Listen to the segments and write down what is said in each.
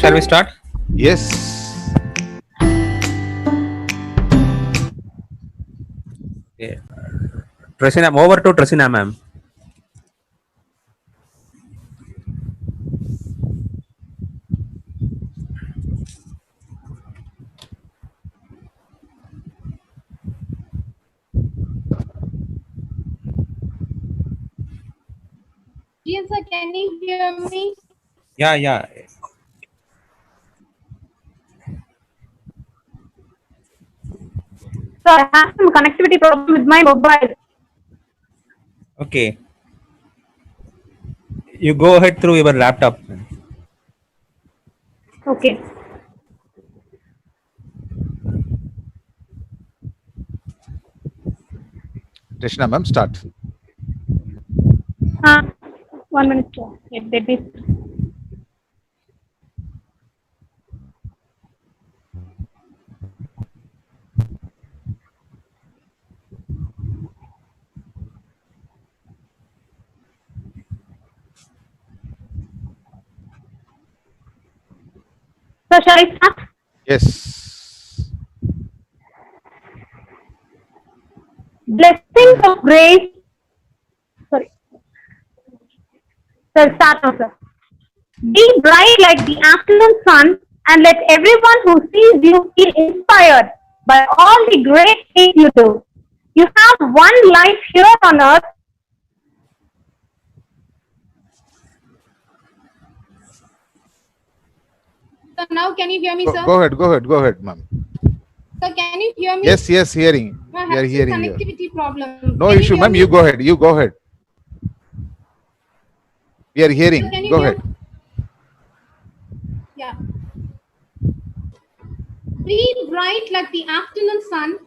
Shall we start? Yes. Okay. Tracina, over to Tracina, ma'am. Yes, sir, can you hear me? Yeah, yeah. So I have some connectivity problem with my mobile. Okay. You go ahead through your laptop. Okay. Krishna ma'am, start. Uh, 1 minute. Let me. So shall I start? Yes. Blessings of grace. Sorry. So start now, sir. Be bright like the afternoon sun, and let everyone who sees you feel inspired by all the great things you do. You have one life here on earth. So now can you hear me, sir? Go ahead, ma'am. Sir, can you hear me? Yes, hearing. I We are have some hearing you. connectivity problem. No Can you issue, hear ma'am. me? You go ahead. We are Sir, hearing. can you Go hear? ahead. Yeah. Be bright like the afternoon sun,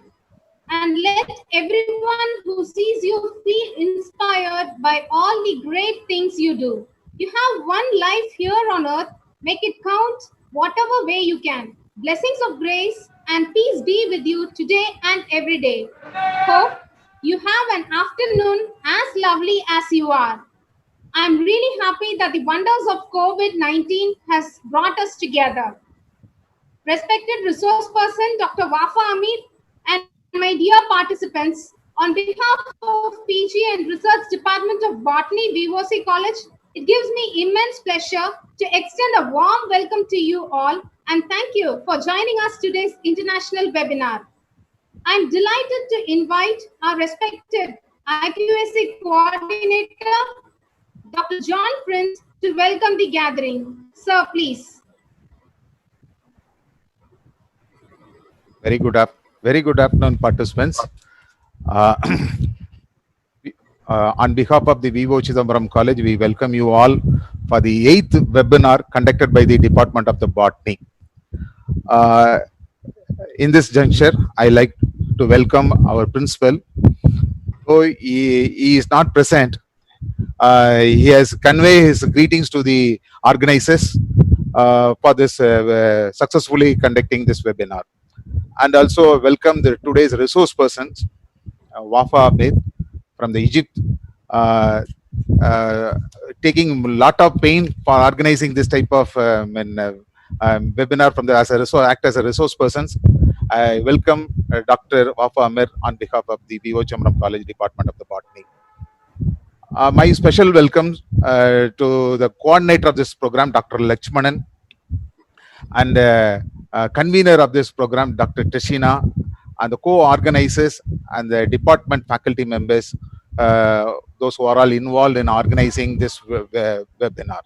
and let everyone who sees you feel inspired by all the great things you do. You have one life here on earth. Make it count whatever way you can. Blessings of grace and peace be with you today and every day. Hope you have an afternoon as lovely as you are. I'm really happy that the wonders of COVID-19 has brought us together. Respected resource person Dr. Wafa Amir and my dear participants, on behalf of PG and Research Department of Botany, V.O.C. College, it gives me immense pleasure to extend a warm welcome to you all and thank you for joining us today's international webinar. I'm delighted to invite our respected IQAC coordinator, Dr. John Prince, to welcome the gathering. Sir, please. Very good afternoon, participants. Uh, on behalf of the V.O.ChidambaramCollege, we welcome you all for the 8th webinar conducted by the Department of the Botany. Uh, in this juncture, I like to welcome our principal. Though he is not present, he has conveyed his greetings to the organizers for this successfully conducting this webinar, and also welcome the today's resource persons, Wafa Ahmed from the Egypt, uh, uh, taking a lot of pain for organizing this type of webinar from the as a resource act as a resource persons. I welcome Dr. Wafa Amir on behalf of the V.O.ChidambaramCollege Department of the Botany. My special welcome to the coordinator of this program, Dr. Lakshmanan, and convener of this program, Dr. Tashina, and the co-organizers and the department faculty members, those who are all involved in organizing this webinar.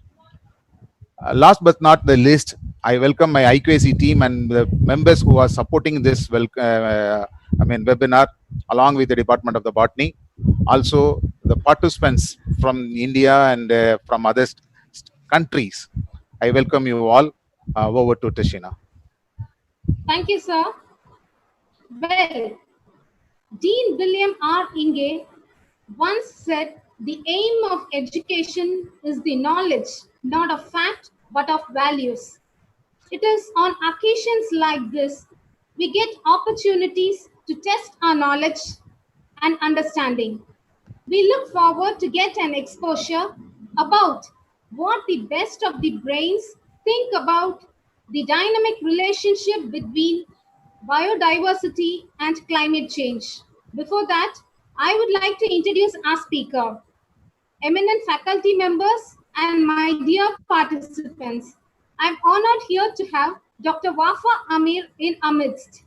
Last but not the least, I welcome my IQAC team and the members who are supporting this webinar along with the Department of the Botany. Also, the participants from India and from other countries. I welcome you all. Over to Tashina. Thank you, sir. Well, Dean William R. Inge once said the aim of education is the knowledge, not of fact, but of values. It is on occasions like this we get opportunities to test our knowledge and understanding. We look forward to get an exposure about what the best of the brains think about the dynamic relationship between biodiversity and climate change. Before that, I would like to introduce our speaker, eminent faculty members, and my dear participants. I'm honored here to have Dr. Wafa Amir in our midst.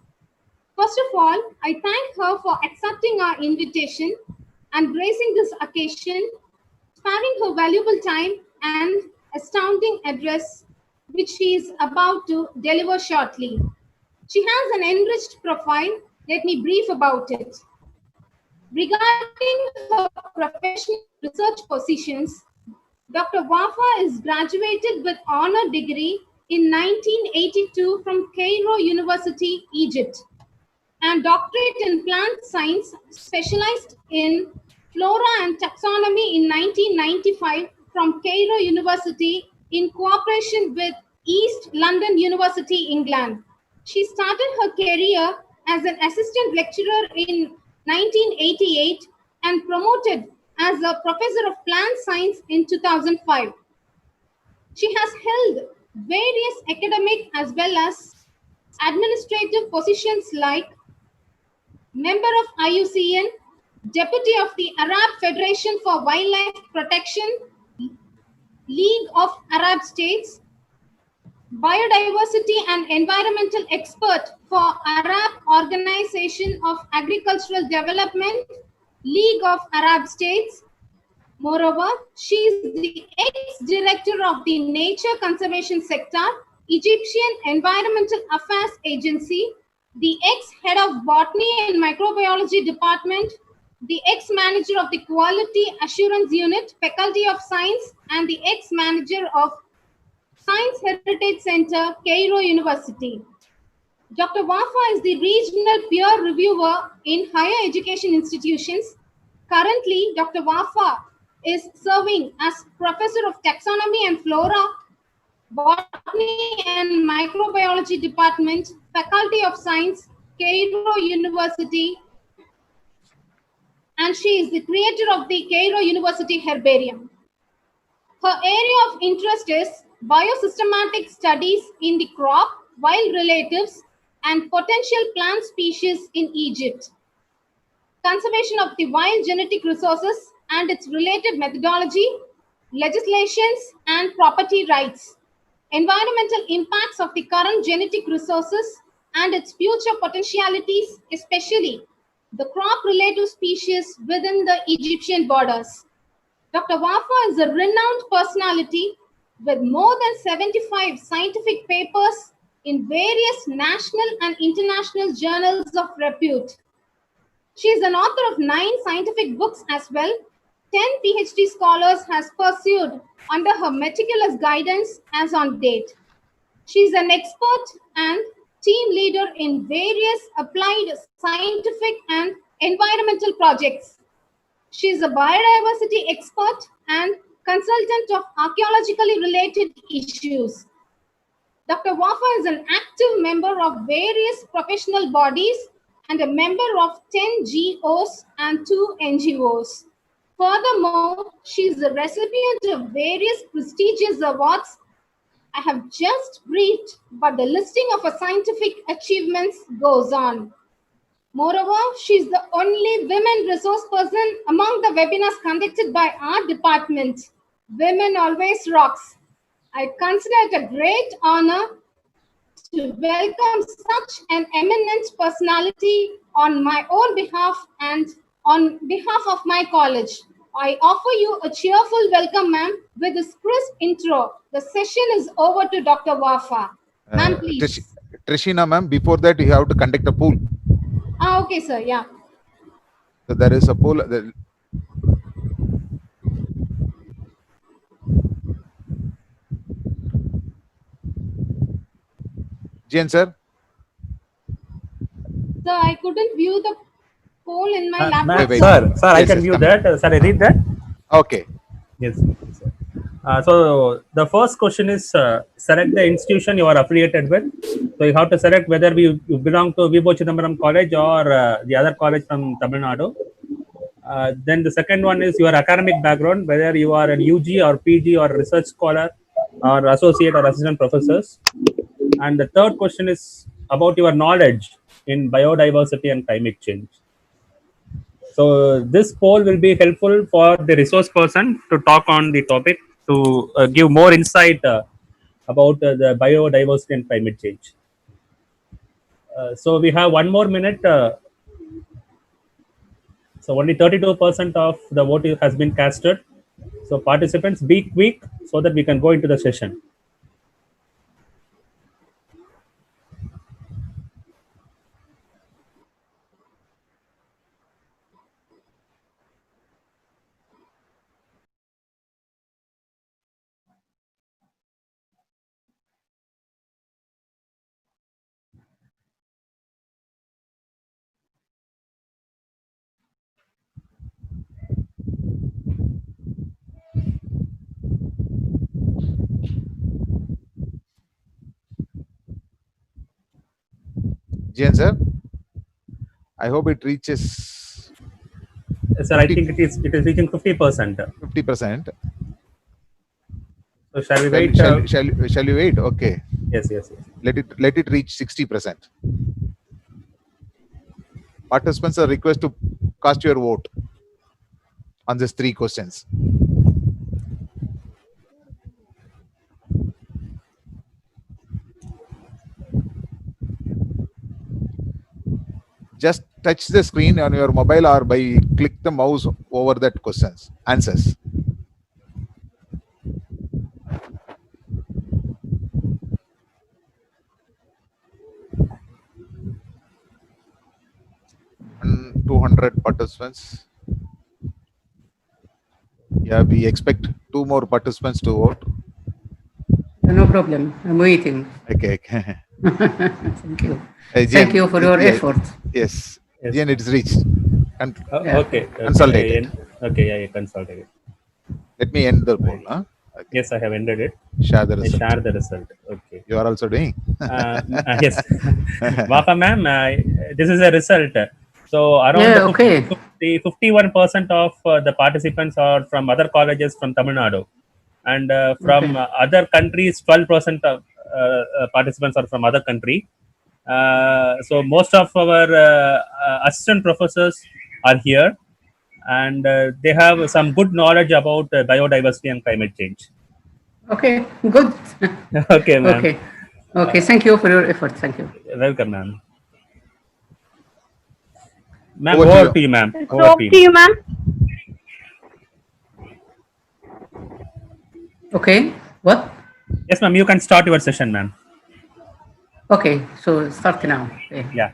First of all, I thank her for accepting our invitation and gracing this occasion, sparing her valuable time and astounding address, which she is about to deliver shortly. She has an enriched profile. Let me brief about it. Regarding her professional research positions, Dr. Wafa is graduated with honor degree in 1982 from Cairo University, Egypt, and doctorate in plant science specialized in flora and taxonomy in 1995 from Cairo University in cooperation with East London University, England. She started her career as an assistant lecturer in 1988 and promoted as a professor of plant science in 2005. She has held various academic as well as administrative positions like member of IUCN, deputy of the Arab Federation for Wildlife Protection, League of Arab States, biodiversity and environmental expert for Arab Organization of Agricultural Development, League of Arab States. Moreover, she is the ex-director of the Nature Conservation Sector, Egyptian Environmental Affairs Agency, the ex-head of Botany and Microbiology Department, the ex-manager of the Quality Assurance Unit, Faculty of Science, and the ex-manager of Science Heritage Center, Cairo University. Dr. Wafa is the regional peer reviewer in higher education institutions. Currently, Dr. Wafa is serving as Professor of Taxonomy and Flora, Botany and Microbiology Department, Faculty of Science, Cairo University, and she is the creator of the Cairo University Herbarium. Her area of interest is biosystematic studies in the crop, wild relatives, and potential plant species in Egypt, conservation of the wild genetic resources and its related methodology, legislations, and property rights, environmental impacts of the current genetic resources and its future potentialities, especially the crop-related species within the Egyptian borders. Dr. Wafa is a renowned personality with more than 75 scientific papers in various national and international journals of repute. She is an author of 9 scientific books as well. 10 PhD scholars has pursued under her meticulous guidance as on date. She is an expert and team leader in various applied scientific and environmental projects. She is a biodiversity expert and consultant of archaeologically related issues. Dr. Wafa is an active member of various professional bodies and a member of 10 GOs and 2 NGOs. Furthermore, she is a recipient of various prestigious awards. I have just briefed, but the listing of her scientific achievements goes on. Moreover, she is the only women resource person among the webinars conducted by our department. Women always rocks. I consider it a great honor to welcome such an eminent personality on my own behalf and on behalf of my college. I offer you a cheerful welcome, ma'am, with this crisp intro. The session is over to Dr. Wafa. Ma'am, please. Trishina, ma'am, before that you have to conduct a poll. Okay, sir, yeah. So there is a poll. Jane, sir? Sir, I couldn't view the poll in my laptop. Sir, I can view that. Sir, I read that. Okay. Yes, sir. So the first question is select the institution you are affiliated with. So you have to select whether you belong to V.O.ChidambaramCollege or the other college from Tamil Nadu. Then the second one is your academic background, whether you are an UG or PG or research scholar or associate or assistant professors. And the third question is about your knowledge in biodiversity and climate change. So this poll will be helpful for the resource person to talk on the topic to give more insight about the biodiversity and climate change. So we have 1 more minute. So only 32% of the vote has been casted. So participants, be quick so that we can go into the session. Jen, sir, I hope it reaches Sir, I think it is reaching 50%. 50%. So shall we wait? Shall we wait? Okay. Yes. Let it reach 60%. Participants are requested to cast your vote on these 3 questions. Just touch the screen on your mobile or by click the mouse over that answers. And 200 participants. Yeah, we expect 2 more participants to vote. No problem. I'm waiting. Okay. Thank you. Jen, Thank you for your effort. Yes. Yes. Jen, it's reached. Okay. Consolidated. Okay, yeah, consolidated. Let me end the poll. Huh? Okay. Yes, I have ended it. Share the result. Share the result. Okay. You are also doing? Yes. Vafa ma'am, this is a result. So around 51% of the participants are from other colleges from Tamil Nadu. And from other countries, 12% of participants are from other country. So most of our assistant professors are here, and they have some good knowledge about biodiversity and climate change. Okay, good. Okay, ma'am. Okay, thank you for your effort. Thank you. Welcome, ma'am. Ma'am, over to you, ma'am. Over to you, ma'am. Okay, what? Yes, ma'am, you can start your session, ma'am. Okay, so start now. Okay. Yeah.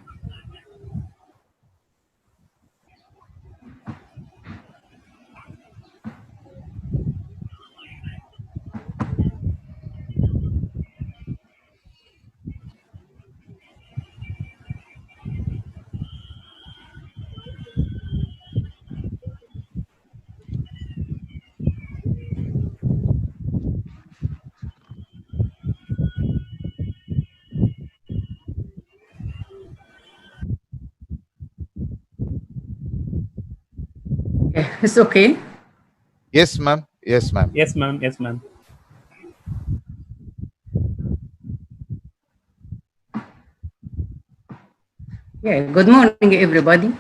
It's okay. Yes, ma'am. Yes, ma'am. Yes, ma'am. Yes, ma'am. Yeah, good morning, everybody.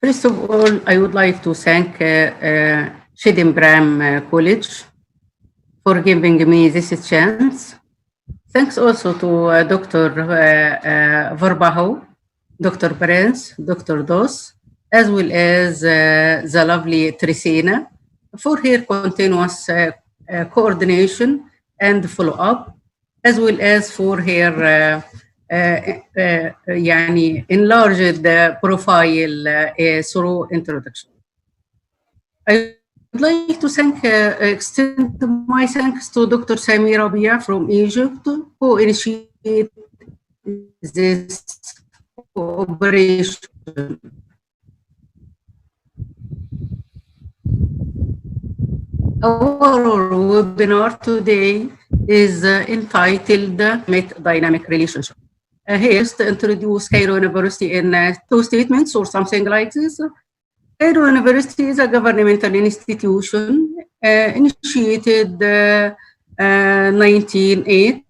First of all, I would like to thank V.O.ChidambaramCollege for giving me this chance. Thanks also to Dr. Verbaho, Dr. Prince, Dr. Dos, as well as the lovely Trisina for her continuous coordination and follow-up, as well as for her enlarged profile through introduction. I would like to extend my thanks to Dr. Samira Bia from Egypt, who initiated this cooperation. Our webinar today is entitled Dynamic Relationship. Here's to introduce Cairo University in 2 statements or something like this. Cairo University is a governmental institution initiated 1908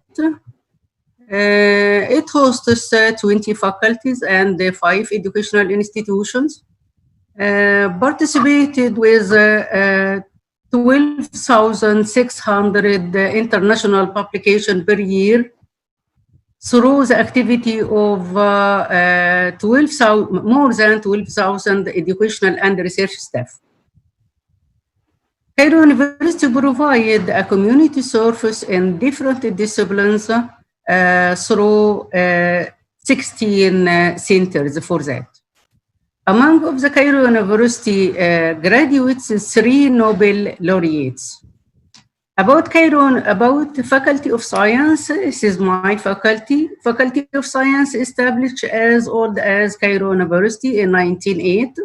It hosts 20 faculties and 5 educational institutions. Participated with 12,600 international publications per year through the activity of more than 12,000 educational and research staff. Cairo University provides a community service in different disciplines through 16 centers for that. Among of the Cairo University graduates, 3 Nobel laureates. About Cairo, about the Faculty of Science, this is my faculty. Faculty of Science established as old as Cairo University in 1908.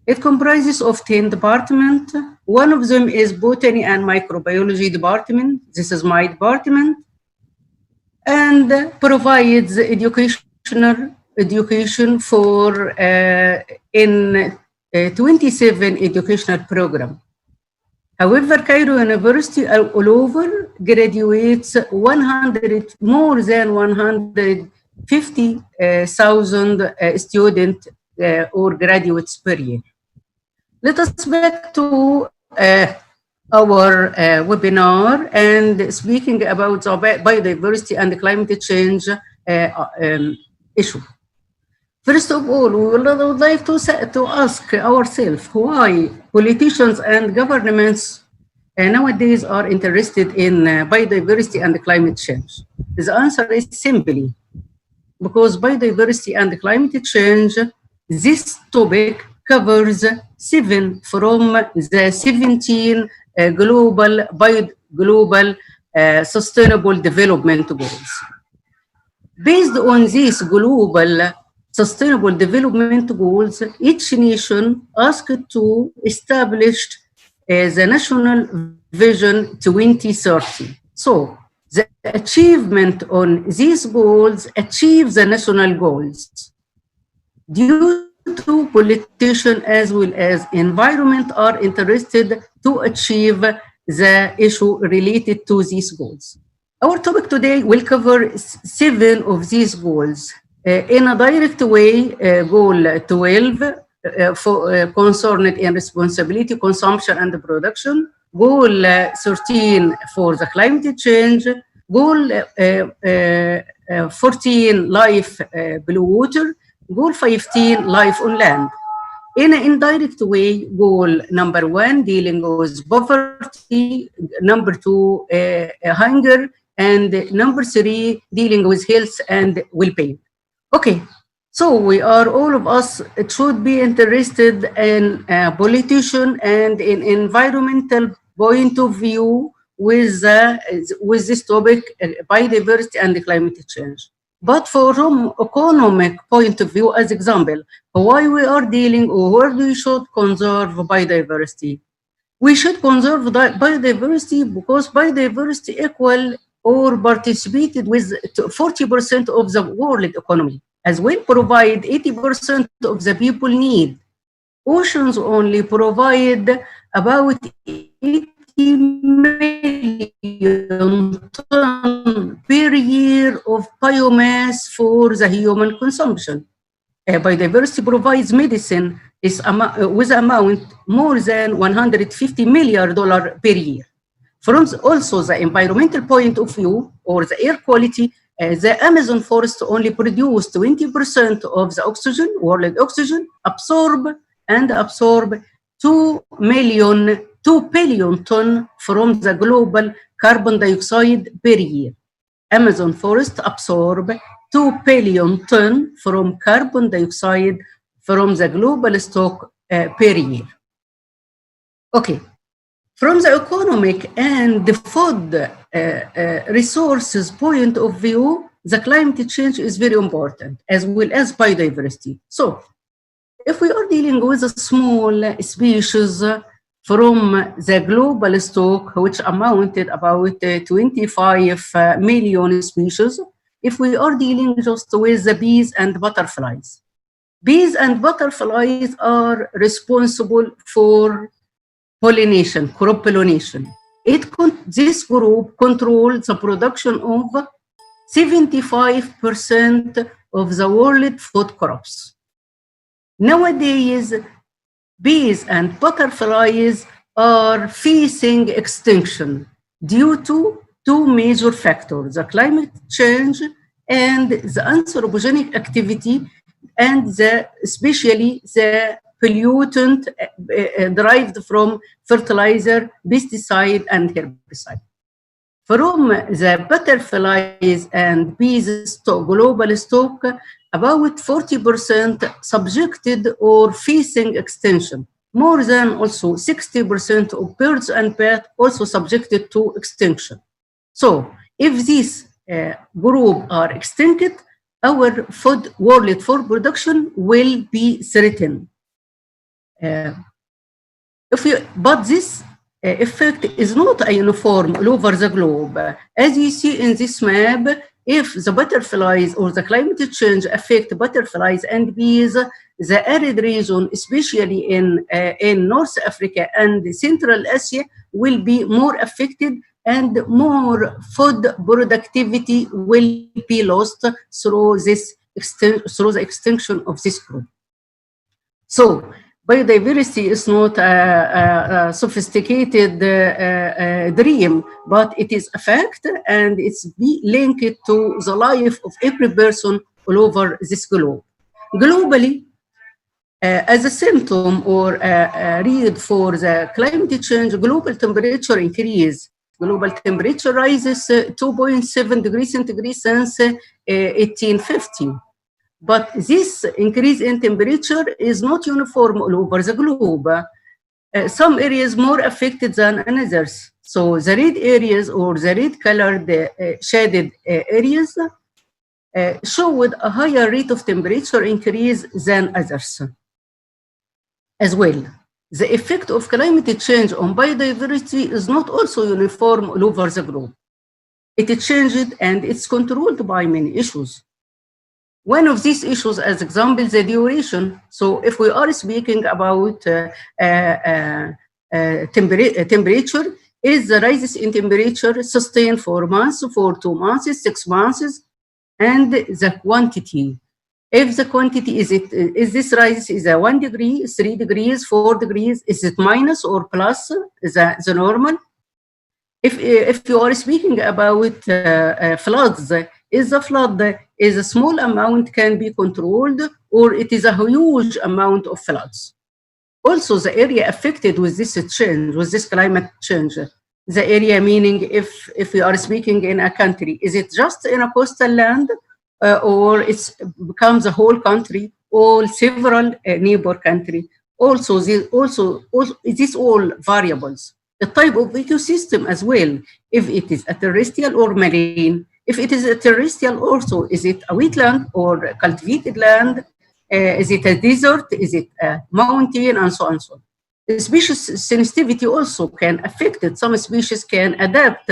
It comprises of 10 departments. One of them is Botany and Microbiology department. This is my department. And provides education for in 27 educational programs. However, Cairo University all over graduates more than 150,000 students or graduates per year. Let us back to our webinar and speaking about the biodiversity and climate change issue. First of all, we would like to ask ourselves why politicians and governments nowadays are interested in biodiversity and climate change. The answer is simply because biodiversity and climate change, this topic covers 7 from the 17 global sustainable development goals. Based on these global sustainable development goals, each nation asked to establish the National Vision 2030. So the achievement on these goals achieves the national goals. Due to politicians as well as environment are interested to achieve the issue related to these goals. Our topic today will cover 7 of these goals. In a direct way, goal 12 concerned in responsibility, consumption and production, goal 13 for the climate change, goal 14 life below water, goal 15 life on land. In an indirect way, goal number 1 dealing with poverty, number 2 hunger, and number 3 dealing with health and well-being. Okay, so we are all of us should be interested in politician and in environmental point of view with this topic, biodiversity and climate change. But from economic point of view, as example, why we are dealing or where we should conserve biodiversity? We should conserve biodiversity because biodiversity equal or participated with 40% of the world economy, as well provide 80% of the people need. Oceans only provide about 80 million tons per year of biomass for the human consumption. Biodiversity provides medicine with amount more than $150 million per year. From also the environmental point of view or the air quality, the Amazon forest only produce 20% of the oxygen, world oxygen, absorb 2 billion tons from the global carbon dioxide per year. Amazon forest absorb 2 billion tons from carbon dioxide from the global stock per year. Okay. From the economic and the food resources point of view, the climate change is very important, as well as biodiversity. So, if we are dealing with a small species from the global stock, which amounted about 25 million species, if we are dealing just with the bees and butterflies. Bees and butterflies are responsible for pollination, crop pollination. This group controls the production of 75% of the world food crops. Nowadays, bees and butterflies are facing extinction due to two major factors, the climate change and the anthropogenic activity, and especially the pollutant derived from fertilizer, pesticide, and herbicide. From the butterflies and bees stock, global stock, about 40% subjected or facing extinction. More than also 60% of birds and bats also subjected to extinction. So if these group are extincted, our world food production will be threatened. But this effect is not a uniform all over the globe. As you see in this map, if the butterflies or the climate change affect butterflies and bees, the arid region, especially in North Africa and Central Asia, will be more affected, and more food productivity will be lost through the extinction of this group. So biodiversity is not a sophisticated dream, but it is a fact, and it's linked to the life of every person all over this globe. Globally, as a symptom or a read for the climate change, global temperature increase. Global temperature rises 2.7 degrees centigrade since 1850. But this increase in temperature is not uniform all over the globe. Some areas more affected than others. So the red areas or the red colored shaded areas showed a higher rate of temperature increase than others. As well, the effect of climate change on biodiversity is not also uniform all over the globe. It changed and it's controlled by many issues. One of these issues, as example, the duration. So if we are speaking about temperature, is the rises in temperature sustained for months, for 2 months, 6 months, and the quantity. If the quantity is this rise is a 1 degree, 3 degrees, 4 degrees, is it minus or plus the normal? If you are speaking about floods, is the flood is a small amount can be controlled, or it is a huge amount of floods? Also, the area affected with this change, with this climate change, the area meaning if we are speaking in a country, is it just in a coastal land, or it becomes a whole country, or several neighbor country? Also, these all variables. The type of ecosystem as well, if it is a terrestrial or marine. If it is a terrestrial also, is it a wetland or a cultivated land? Is it a desert? Is it a mountain? And so on and so on. The species sensitivity also can affect it. Some species can adapt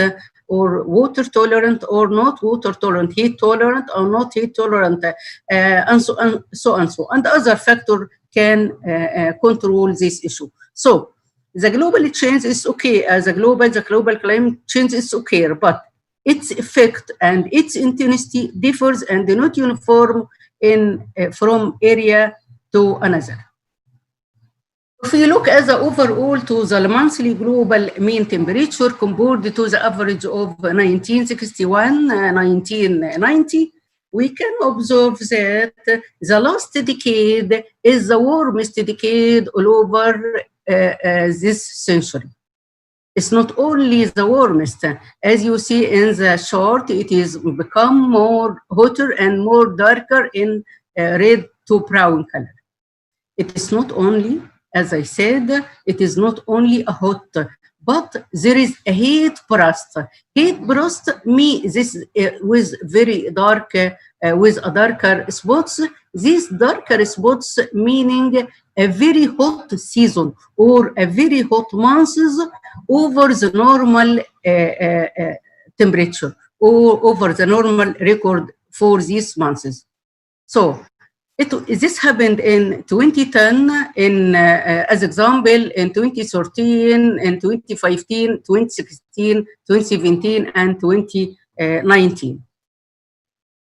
or water tolerant or not water tolerant, heat tolerant or not heat tolerant, and so on. And other factor can control this issue. So the global change is okay, the global climate change is okay, but its effect and its intensity differs and not uniform in from area to another. If we look as overall to the monthly global mean temperature compared to the average of 1961, 1990, we can observe that the last decade is the warmest decade all over this century. It's not only the warmest. As you see in the chart, it is become more hotter and more darker in red to brown color. It is not only, as I said, it is not only a hot, but there is a heat burst. Heat burst means this with very dark, with a darker spots. These darker spots meaning a very hot season or a very hot months over the normal temperature or over the normal record for these months. So this happened in 2010, as example, in 2013, in 2015, 2016, 2017, and 2019.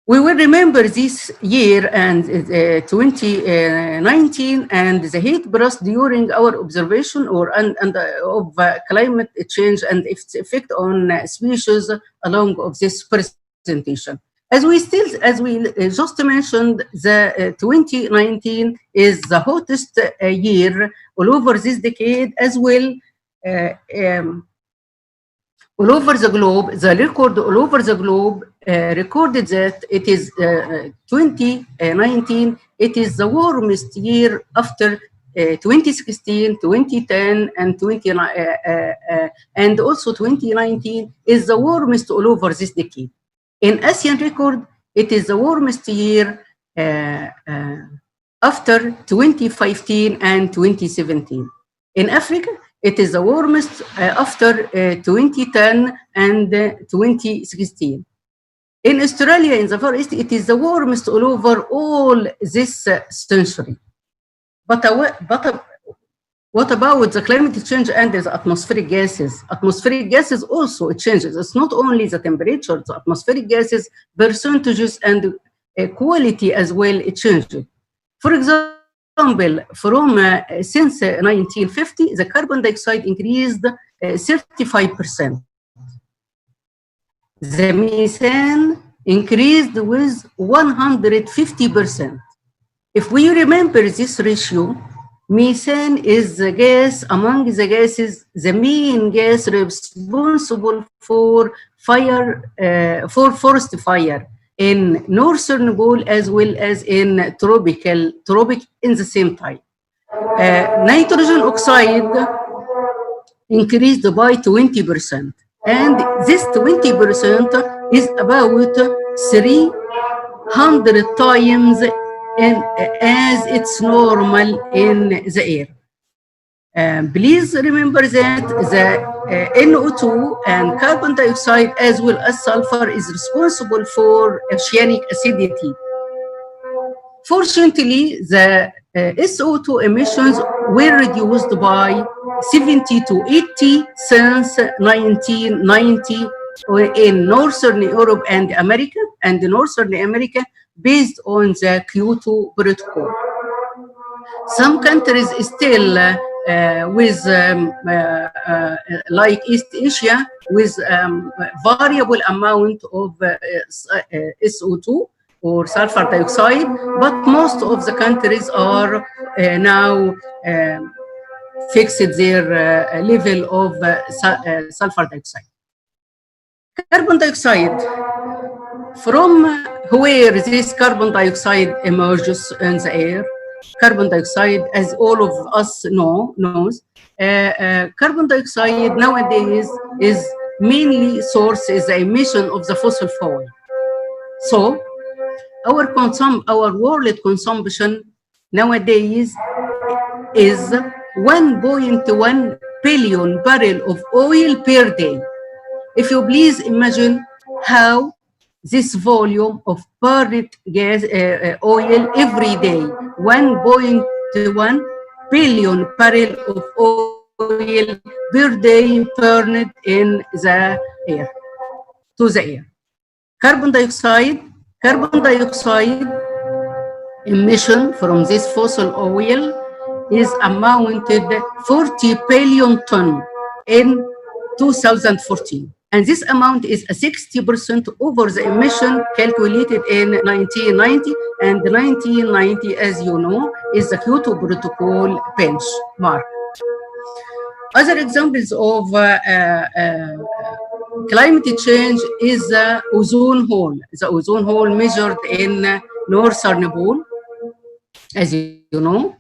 We will remember this year and 2019 and the heat burst during our observation of climate change and its effect on species along of this presentation. As we just mentioned, the 2019 is the hottest year all over this decade as well. All over the globe, the record all over the globe recorded that it is 2019, it is the warmest year after 2016, 2010, and and also 2019 is the warmest all over this decade. In ASEAN record, it is the warmest year after 2015 and 2017. In Africa, it is the warmest after 2010 and 2016. In Australia, in the Far East, it is the warmest all over all this century. But what about the climate change and the atmospheric gases? Atmospheric gases also changes. It's not only the temperature, the atmospheric gases, percentages and quality as well, it changes. For example, from since 1950, the carbon dioxide increased 35%. The methane increased with 150%. If we remember this ratio, methane is the gas among the gases, the main gas responsible for fire, for forest fire in Northern Pole as well as in tropic in the same time. Nitrogen oxide increased by 20%. And this 20% is about 300 times as it's normal in the air. Please remember that the NO2 and carbon dioxide as well as sulfur is responsible for oceanic acidity. Fortunately, the SO2 emissions were reduced by 70 to 80 since 1990 in Northern Europe and America, based on the Kyoto Protocol. Some countries still with like East Asia with variable amount of SO2 or sulfur dioxide, but most of the countries are now fixed their level of sulfur dioxide. Carbon dioxide, from where this carbon dioxide emerges in the air, carbon dioxide, as all of us knows, carbon dioxide nowadays is mainly source is the emission of the fossil fuel. So our world consumption nowadays is 1.1 billion barrel of oil per day. If you please imagine how this volume of burned gas oil every day, 1.1 billion barrel of oil per day burned in the air, to the air. Carbon dioxide emission from this fossil oil is amounted 40 billion ton in 2014. And this amount is 60% over the emission calculated in 1990. And 1990, as you know, is the Kyoto Protocol benchmark. Other examples of climate change is the ozone hole. The ozone hole measured in Northern Pole, as you know.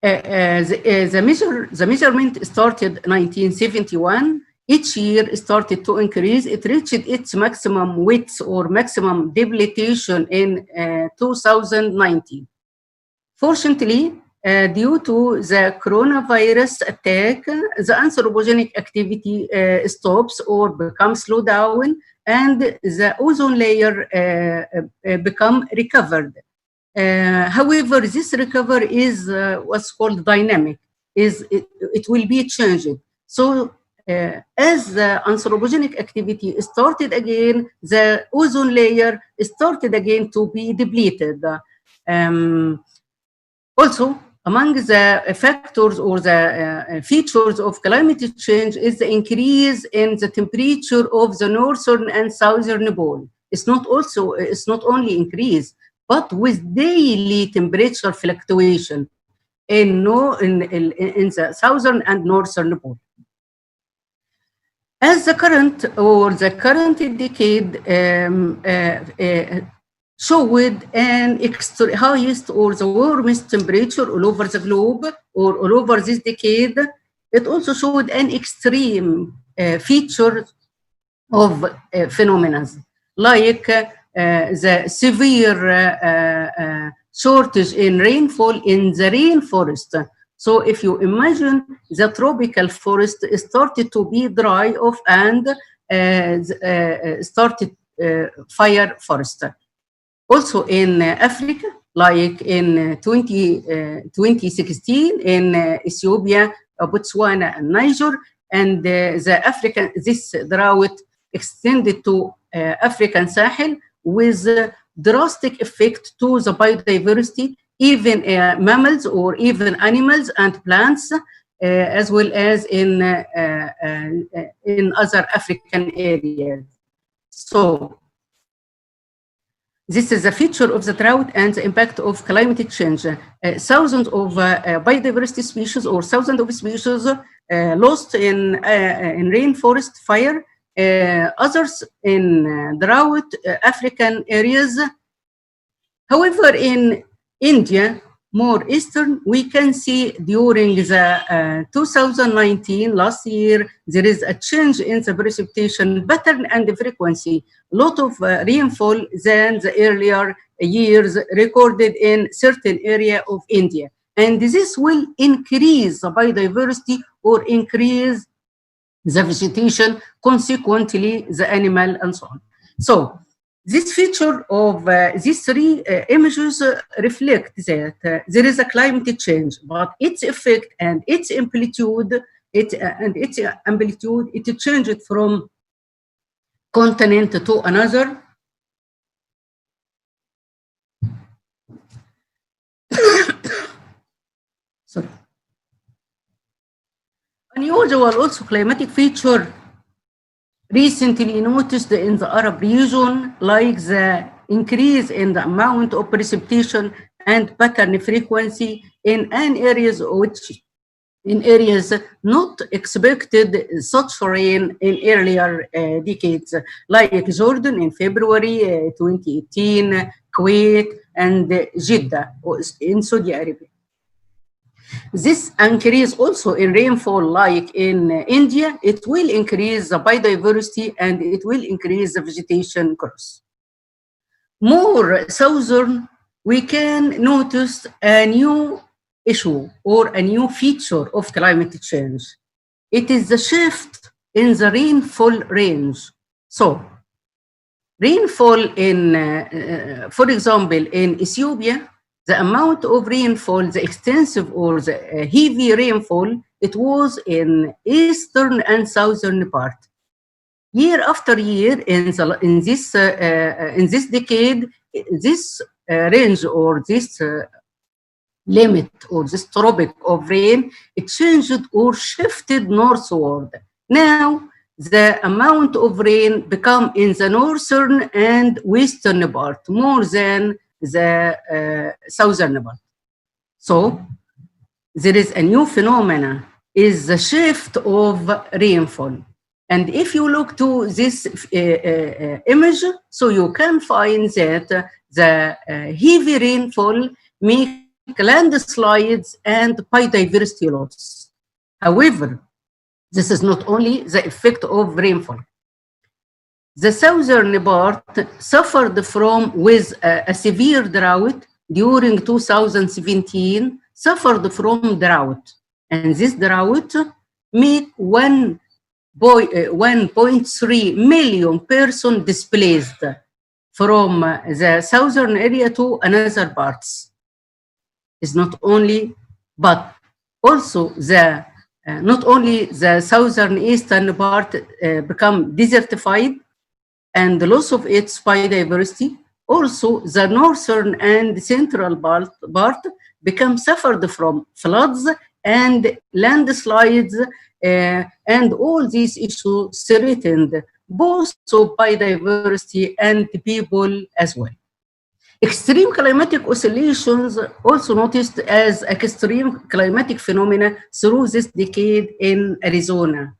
The measurement started 1971. Each year started to increase. It reached its maximum width or maximum debilitation in 2019. Fortunately, due to the coronavirus attack, the anthropogenic activity stops or becomes slowed down, and the ozone layer become recovered. However, this recovery is what's called dynamic. It will be changed. So as the anthropogenic activity started again, the ozone layer started again to be depleted. Also, among the factors or the features of climate change is the increase in the temperature of the northern and southern pole. It's not only increase, but with daily temperature fluctuation in the southern and northern pole. As the current decade showed an highest or the warmest temperature all over the globe or all over this decade, it also showed an extreme feature of phenomena like the severe shortage in rainfall in the rainforest. So if you imagine the tropical forest started to be dry off and started fire forest. Also in Africa, like in 2016 in Ethiopia, Botswana, and Niger, and this drought extended to African Sahel with drastic effect to the biodiversity, even mammals or even animals and plants, as well as in other African areas. So this is a feature of the drought and the impact of climate change. Thousands of biodiversity species or thousands of species lost in rainforest fire, others in drought African areas. However, in India, more eastern, we can see during the 2019, last year, there is a change in the precipitation pattern and the frequency. A lot of rainfall than the earlier years recorded in certain area of India. And this will increase the biodiversity or increase the vegetation, consequently the animal and so on. So this feature of these three images reflect that there is a climate change, but its effect and its amplitude, it changed from continent to another. Sorry. Unusual also climatic feature recently noticed in the Arab region, like the increase in the amount of precipitation and pattern frequency in areas not expected such rain in earlier decades, like Jordan in February 2018, Kuwait, and Jeddah in Saudi Arabia. This increase also in rainfall, like in India, it will increase the biodiversity and it will increase the vegetation growth. More southern, we can notice a new issue or a new feature of climate change. It is the shift in the rainfall range. So, rainfall in, for example, in Ethiopia, the amount of rainfall, the extensive or the heavy rainfall, it was in eastern and southern part. Year after year, in this decade, this range or this limit or this tropic of rain, it changed or shifted northward. Now, the amount of rain become in the northern and western part more than the southern part. So there is a new phenomena, is the shift of rainfall. And if you look to this image, so you can find that the heavy rainfall make landslides and biodiversity loss. However, this is not only the effect of rainfall. The southern part suffered with a severe drought during 2017, suffered from drought. And this drought made 1.3 million persons displaced from the southern area to another parts. It's not only, but also the not only the southern eastern part become desertified and the loss of its biodiversity, also the northern and central part become suffered from floods and landslides, and all these issues threatened both of biodiversity and people as well. Extreme climatic oscillations also noticed as extreme climatic phenomena through this decade in Arizona.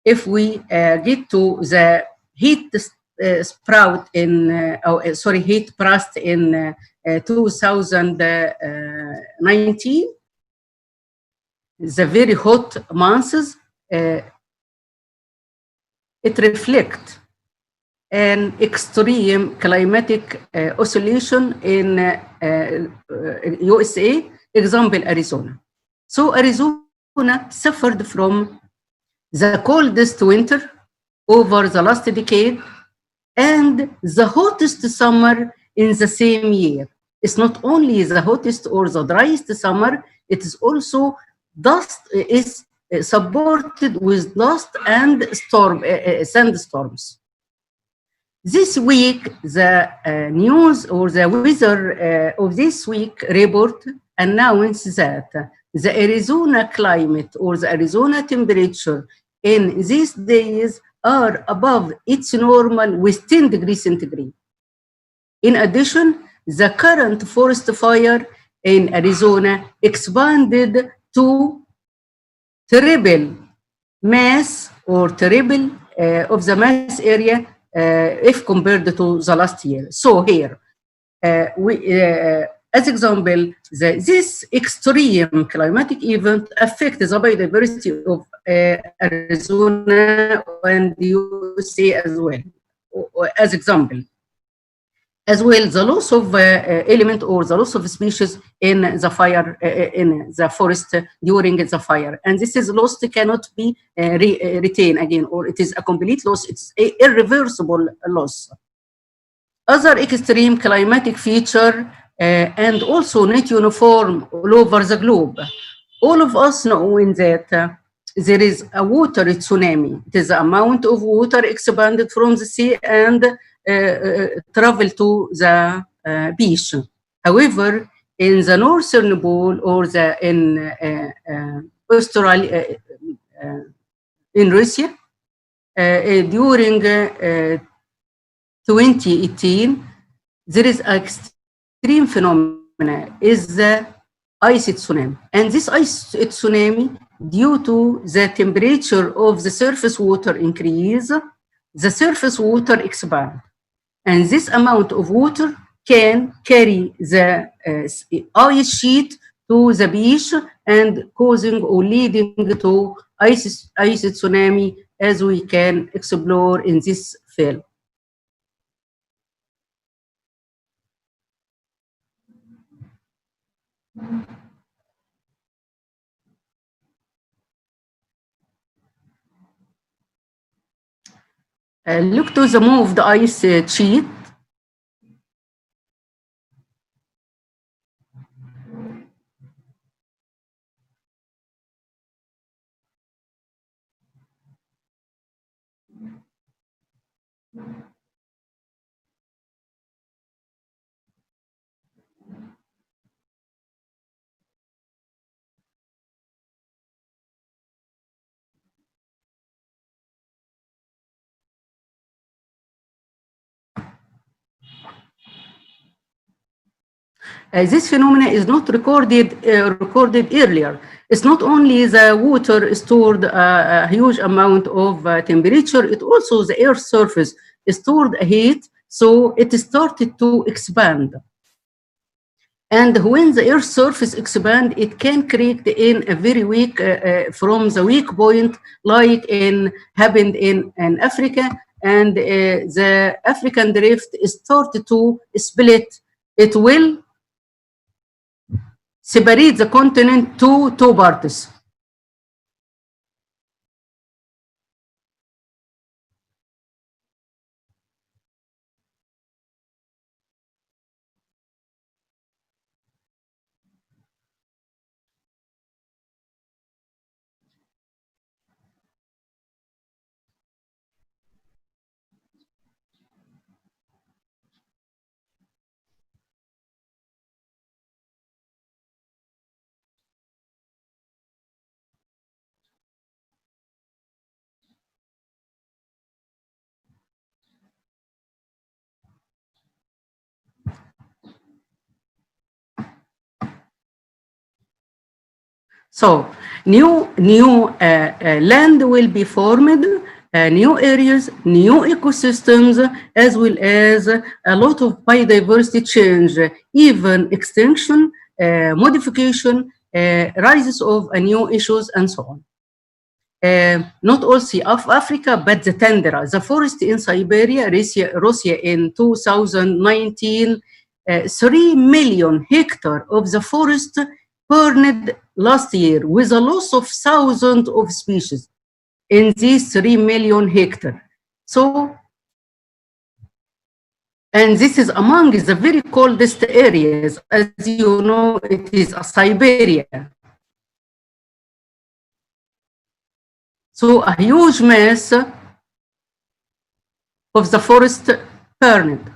If we get to the heat heat burst in 2019, the very hot months, it reflects an extreme climatic oscillation in USA, example Arizona. So Arizona suffered from the coldest winter over the last decade and the hottest summer in the same year. It's not only the hottest or the driest summer, it is also dust is supported with dust and sandstorms. This week, the news or the weather of this week report announced that the Arizona climate or the Arizona temperature in these days are above its normal with 10 degrees centigrade. In addition, the current forest fire in Arizona expanded to triple mass or triple of the mass area if compared to the last year. So here, as example, this extreme climatic event affects the biodiversity of Arizona and USA as well, as example. As well, the loss of element or the loss of species in the fire, in the forest during the fire. And this is lost cannot be retained again, or it is a complete loss, it's an irreversible loss. Other extreme climatic feature and also not uniform all over the globe. All of us know in that there is a water tsunami. It is the amount of water expanded from the sea and travel to the beach. However, in the northern pole or in Australia, in Russia, during 2018, there is an extreme phenomena, is the ice tsunami. And this ice tsunami, due to the temperature of the surface water increase, the surface water expand. And this amount of water can carry the ice sheet to the beach and causing or leading to ice tsunami, as we can explore in this film. Look to the moved ice sheet. This phenomena is not recorded earlier. It's not only the water stored a huge amount of temperature, it also the earth surface stored heat, so it started to expand. And when the earth surface expand, it can create in a very weak, from the weak point, like happened in Africa, and the African drift started to split. It will separate the continent to two parts. So new land will be formed, new areas, new ecosystems, as well as a lot of biodiversity change, even extinction, modification, rises of new issues, and so on. Not only of Africa, but the tundra, the forest in Siberia, Russia in 2019, 3 million hectares of the forest burned last year, with a loss of thousands of species in these 3 million hectares. So, and this is among the very coldest areas. As you know, it is a Siberia. So a huge mass of the forest burned.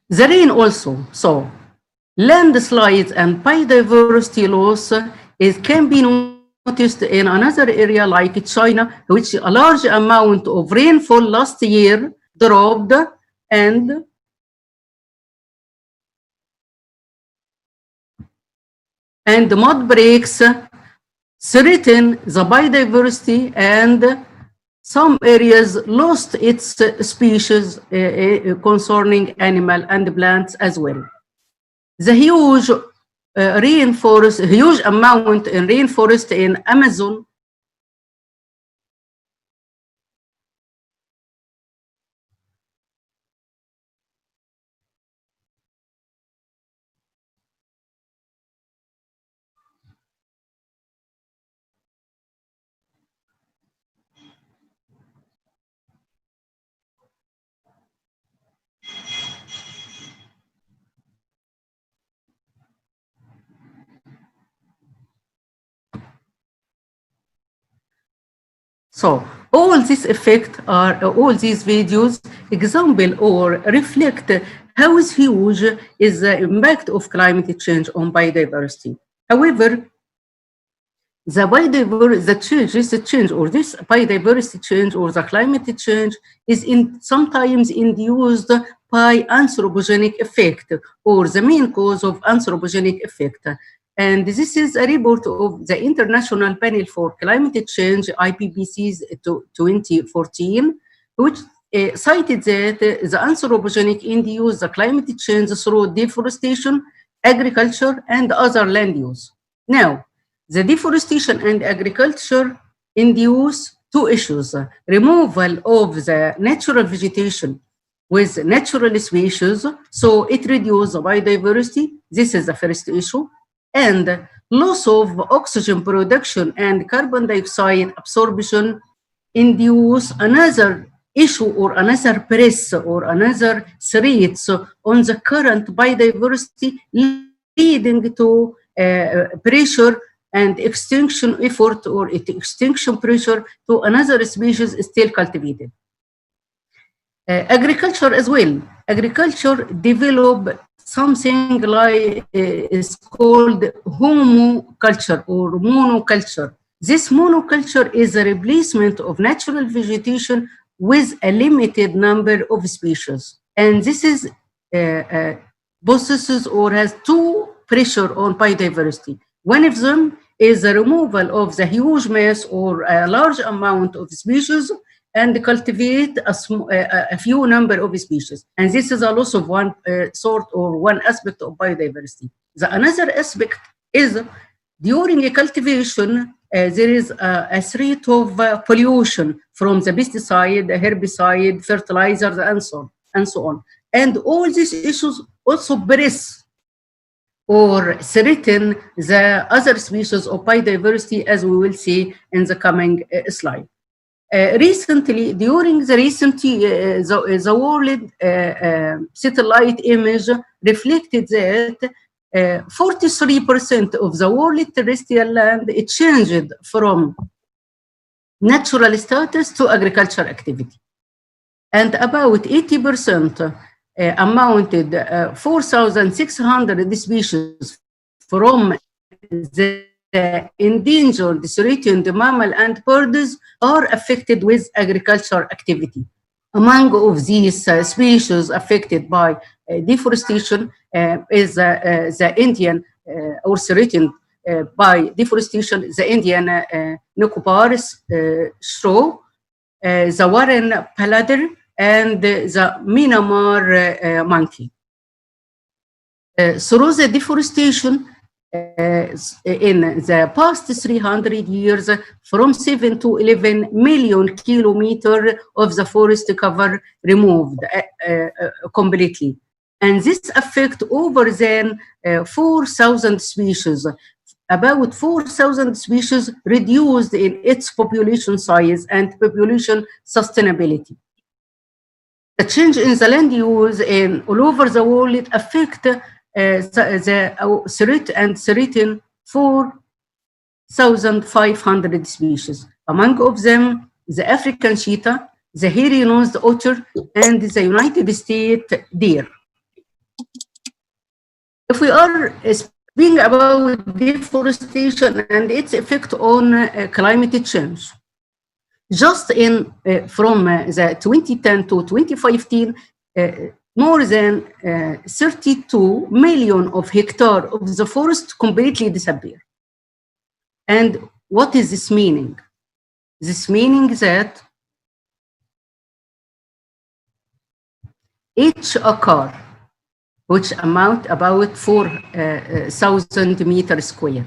The rain also, so landslides and biodiversity loss can be noticed in another area like China, which a large amount of rainfall last year dropped, and mud breaks threaten the biodiversity, and some areas lost its species concerning animal and plants as well. The huge huge amount in rainforest in Amazon So all these effects are all these videos example or reflect how huge is the impact of climate change on biodiversity. However, the change or this biodiversity change or the climate change is sometimes induced by anthropogenic effect or the main cause of anthropogenic effect. And this is a report of the International Panel for Climate Change, IPCC's 2014, which cited that the anthropogenic induced the climate change through deforestation, agriculture, and other land use. Now, the deforestation and agriculture induce two issues: removal of the natural vegetation with natural species, so it reduces biodiversity. This is the first issue. And loss of oxygen production and carbon dioxide absorption induce another issue or another press or another threats on the current biodiversity, leading to pressure and extinction effort or extinction pressure to another species still cultivated. Agriculture as well. Agriculture developed something like is called homoculture or monoculture. This monoculture is a replacement of natural vegetation with a limited number of species. And this is possesses or has two pressure on biodiversity. One of them is the removal of the huge mass or a large amount of species and cultivate a few number of species. And this is a loss of one sort or one aspect of biodiversity. The another aspect is during a cultivation, there is a threat of pollution from the pesticide, the herbicide, fertilizers, and so on. And all these issues also press or threaten the other species of biodiversity, as we will see in the coming slide. Recently, during the recent the world satellite image reflected that 43% of the world terrestrial land it changed from natural status to agricultural activity, and about 80% amounted 4,600 species from the endangered threatened mammal and birds are affected with agricultural activity. Among of these species affected by deforestation is the Indian or threatened by deforestation, the Indian Nicobar shrew, the Warren pallid, and the Myanmar monkey. Through the deforestation in the past 300 years, from 7 to 11 million kilometers of the forest cover removed completely. And this affects over than 4,000 species. About 4,000 species reduced in its population size and population sustainability. The change in the land use in all over the world affect the threat and threaten 4,500 species. Among of them, the African cheetah, the hairy-nosed otter, and the United States deer. If we are speaking about deforestation and its effect on climate change, just in from the 2010 to 2015, more than 32 million of hectares of the forest completely disappear. And what is this meaning? This meaning that each acre, which amount about 4,000 meters square,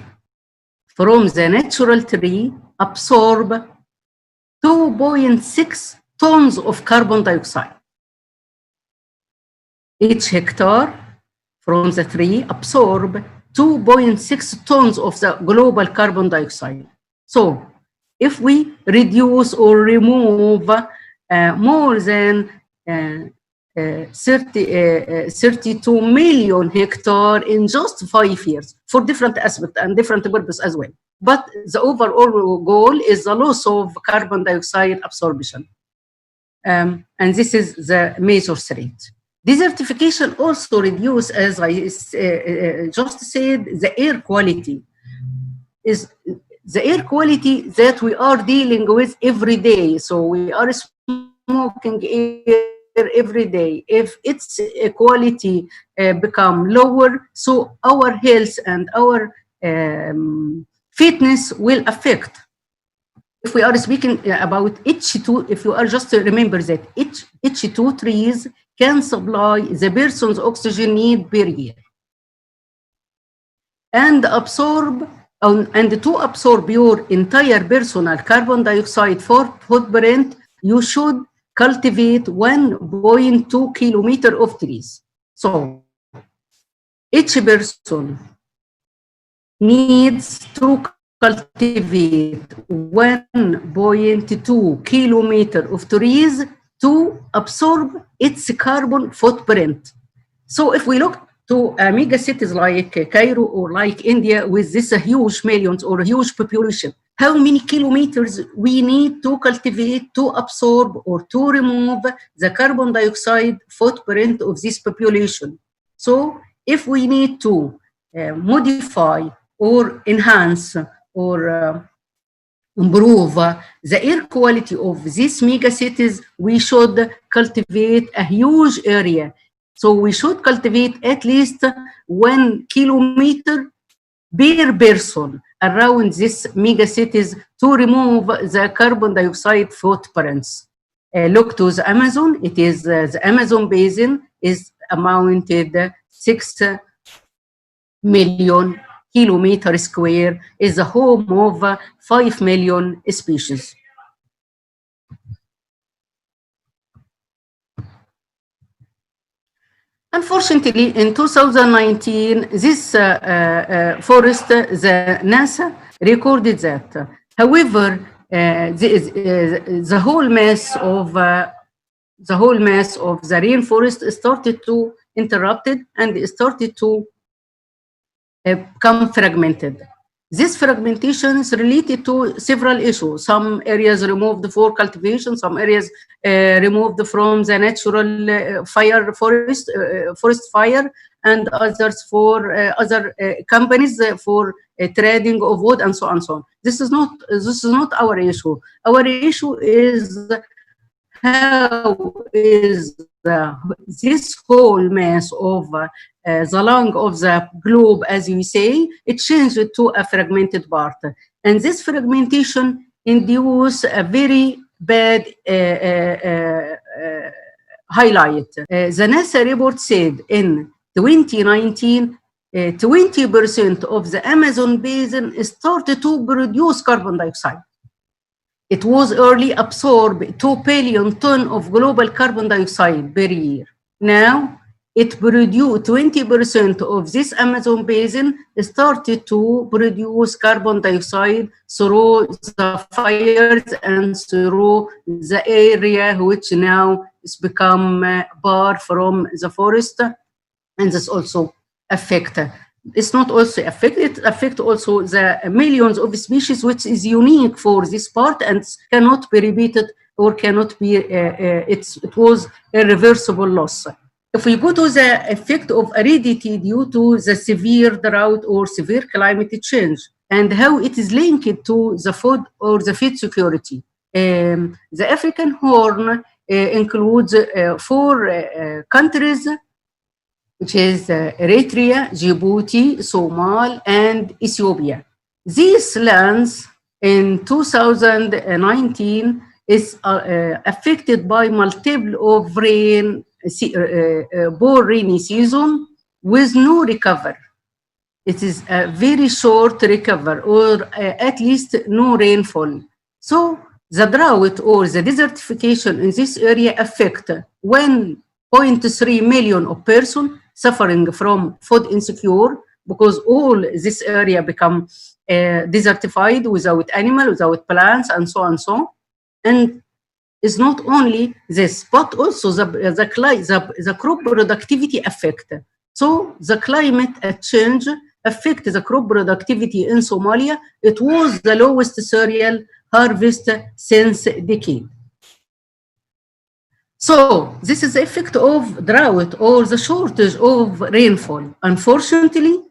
from the natural tree absorb 2.6 tons of carbon dioxide. Each hectare from the tree absorb 2.6 tons of the global carbon dioxide. So if we reduce or remove more than 32 million hectares in just 5 years for different aspects and different purposes as well. But the overall goal is the loss of carbon dioxide absorption. And this is the major threat. Desertification also reduces, as I just said, the air quality. Is the air quality that we are dealing with every day. So we are smoking air every day. If its quality become lower, so our health and our fitness will affect. If we are speaking about H2, if you are just to remember that H2 trees can supply the person's oxygen need per year. And absorb, and to absorb your entire personal carbon dioxide footprint, you should cultivate 1.2 kilometers of trees. So each person needs to cultivate 1.2 kilometers of trees to absorb its carbon footprint. So if we look to mega cities like Cairo or like India with this huge millions or huge population, how many kilometers we need to cultivate to absorb or to remove the carbon dioxide footprint of this population? So if we need to modify or enhance or improve the air quality of these mega cities, we should cultivate a huge area. So we should cultivate at least 1 kilometer per person around these mega cities to remove the carbon dioxide footprints. Look to the Amazon. It is the Amazon basin is amounted 6 million kilometers square, is the home of 5 million species. Unfortunately, in 2019, this forest, the NASA recorded that. However, the whole mass of the rainforest started to interrupted and started to become fragmented. This fragmentation is related to several issues. Some areas removed for cultivation, some areas removed from the natural forest fire, and others for other companies for trading of wood and so on and so on. This is not our issue. Our issue is how is this whole mass of the lung of the globe, as you say, it changed to a fragmented part. And this fragmentation induced a very bad highlight. The NASA report said in 2019, 20% of the Amazon basin started to produce carbon dioxide. It was early absorbed 2 billion tons of global carbon dioxide per year. Now, it produced 20% of this Amazon basin started to produce carbon dioxide through the fires and through the area which now is become far from the forest, and this also affect. It's not also affect, it affect also the millions of species, which is unique for this part and cannot be repeated or cannot be, it was irreversible loss. If we go to the effect of aridity due to the severe drought or severe climate change and how it is linked to the food or the feed security. The African Horn includes 4 countries, which is Eritrea, Djibouti, Somal, and Ethiopia. These lands in 2019 is affected by multiple of poor rainy season with no recovery. It is a very short recovery or at least no rainfall. So the drought or the desertification in this area affect 1.3 million of persons suffering from food insecure because all this area become desertified without animal, without plants, and so on and so on. And it's not only this, but also the crop productivity affect. So the climate change affect the crop productivity in Somalia. It was the lowest cereal harvest since decade. So this is the effect of drought or the shortage of rainfall. Unfortunately,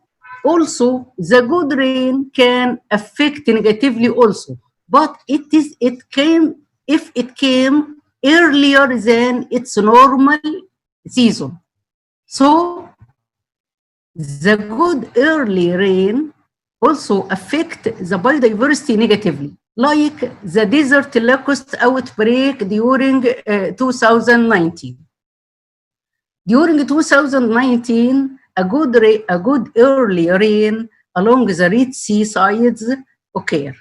also the good rain can affect negatively also, but if it came earlier than its normal season. So the good early rain also affect the biodiversity negatively, like the desert locust outbreak during 2019. During 2019, a good early rain along the Red Sea sides occur.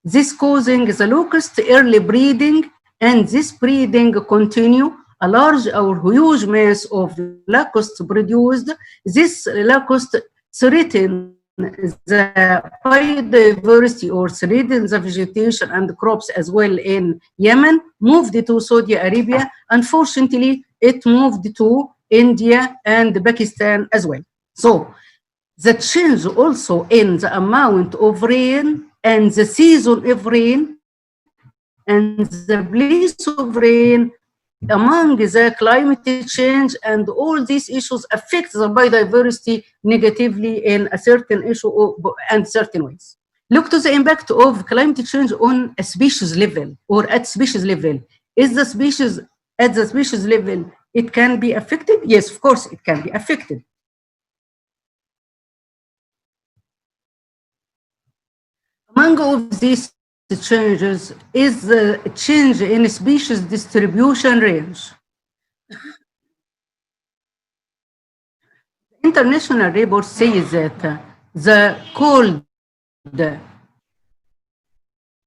This causing the locust early breeding, and this breeding continue. A large or huge mass of locusts produced. This locust threaten the biodiversity or threaten the vegetation and crops as well in Yemen, moved to Saudi Arabia. Unfortunately, it moved to India and Pakistan as well. So the change also in the amount of rain and the season of rain and the place of rain among the climate change and all these issues affect the biodiversity negatively in a certain issue and certain ways. Look to the impact of climate change on a species level or at species level. Is the species at the species level, it can be affected? Yes, of course, it can be affected. Among all these changes is the change in species distribution range. International report says that the cold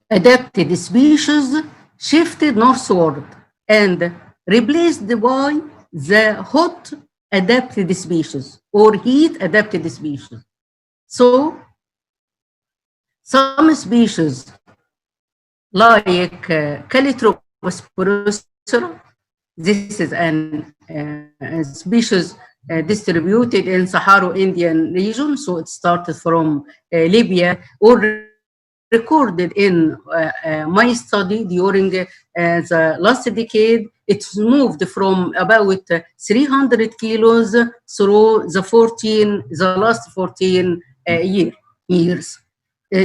adapted species shifted northward and replaced by the hot adapted species or heat adapted species. So some species like Callitroposporosa, this is an species distributed in Saharo-Indian region, so it started from Libya, or recorded in my study during the last decade. It's moved from about 300 kilos through the last 14 years,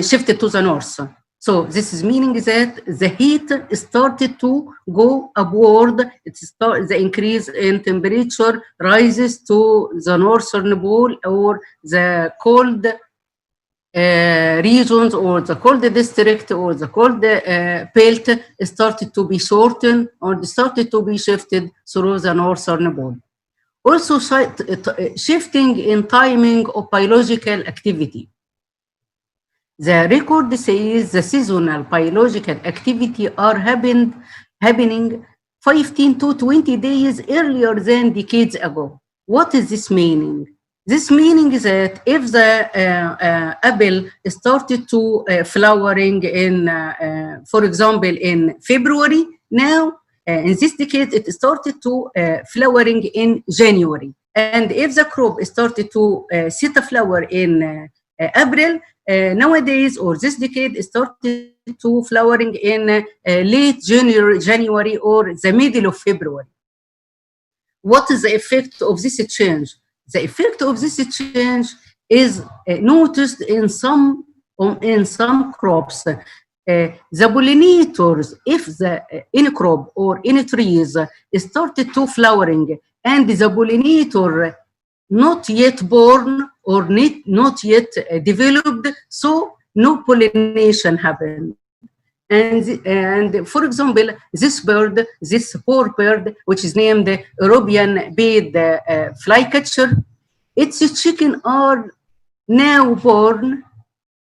shifted to the north. So this is meaning that the heat started to go upward. The increase in temperature rises to the northern pole, or the cold regions, or the cold district, or the cold belt started to be shortened or started to be shifted through the northern pole. Also, shifting in timing of biological activity. The record says the seasonal biological activity are happening 15 to 20 days earlier than decades ago. What is this meaning? This meaning is that if the apple started to flowering in, for example, in February, now in this decade it started to flowering in January. And if the crop started to set a flower in April, nowadays, or this decade, started to flowering in late January or the middle of February. What is the effect of this change? The effect of this change is noticed in some crops. The pollinators, if any crop or any trees started to flowering, and the pollinator not yet born or not yet developed, so no pollination happened. And for example, this bird, this poor bird, which is named European paid flycatcher, its chicken are now born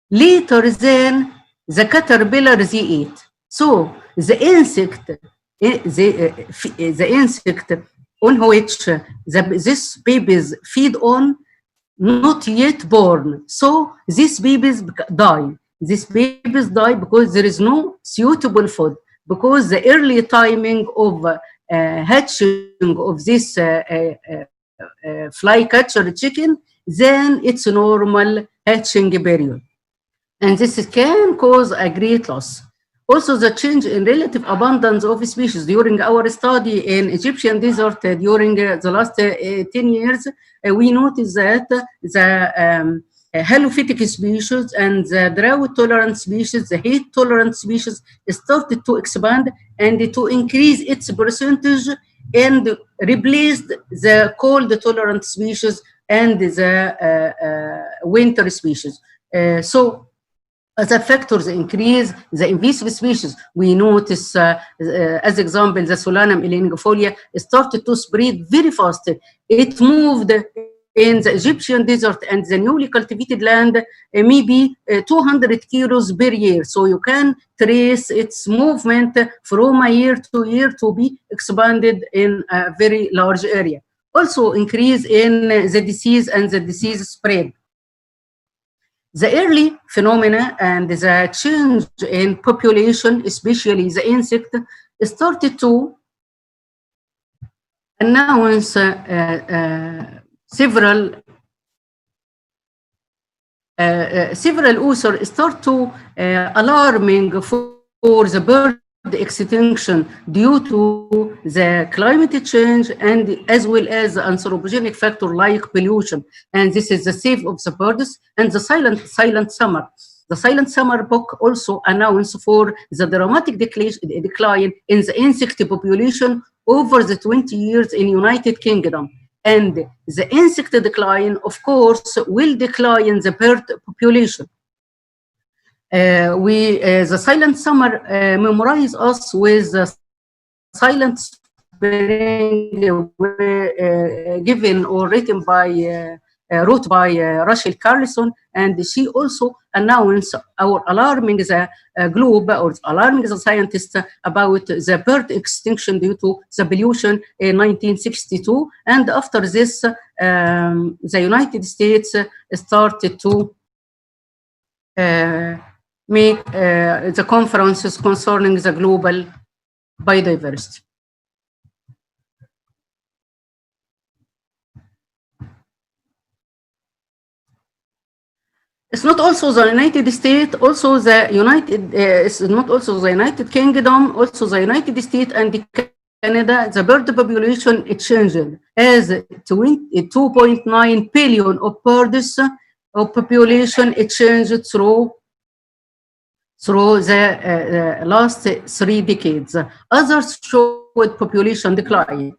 later than the caterpillars they eat. So the insect, the insect on which these babies feed on, not yet born. So these babies die. These babies die because there is no suitable food, because the early timing of hatching of this flycatcher chicken, then it's a normal hatching period. And this can cause a great loss. Also, the change in relative abundance of species during our study in Egyptian desert during the last 10 years, we noticed that the halophytic species and the drought-tolerant species, the heat-tolerant species, started to expand and to increase its percentage and replaced the cold-tolerant species and the winter species. So, as the factors increase, the invasive species, we notice, as example, the Solanum elongifolia started to spread very fast. It moved in the Egyptian desert and the newly cultivated land, maybe 200 kilos per year. So you can trace its movement from a year to year to be expanded in a very large area. Also increase in the disease and the disease spread. The early phenomena and the change in population, especially the insect, started to announce several authors start to alarming for the bird extinction due to the climate change and as well as anthropogenic factor like pollution. And this is the save of the birds and the silent summer. The Silent Summer book also announced for the dramatic decline in the insect population over the 20 years in United Kingdom. And the insect decline, of course, will decline the bird population. The Silent Summer memorize us with the silent spring given or written by wrote by Rachel Carlson, and she also announced our alarming the globe or alarming the scientists about the bird extinction due to the pollution in 1962. And after this, the United States started to make the conferences concerning the global biodiversity. It's not also the United States, also the it's not also the United Kingdom, also the United States and Canada, the bird population it changed as 2.9 billion of birds of population it changed through through the last 3 decades. Others showed population decline.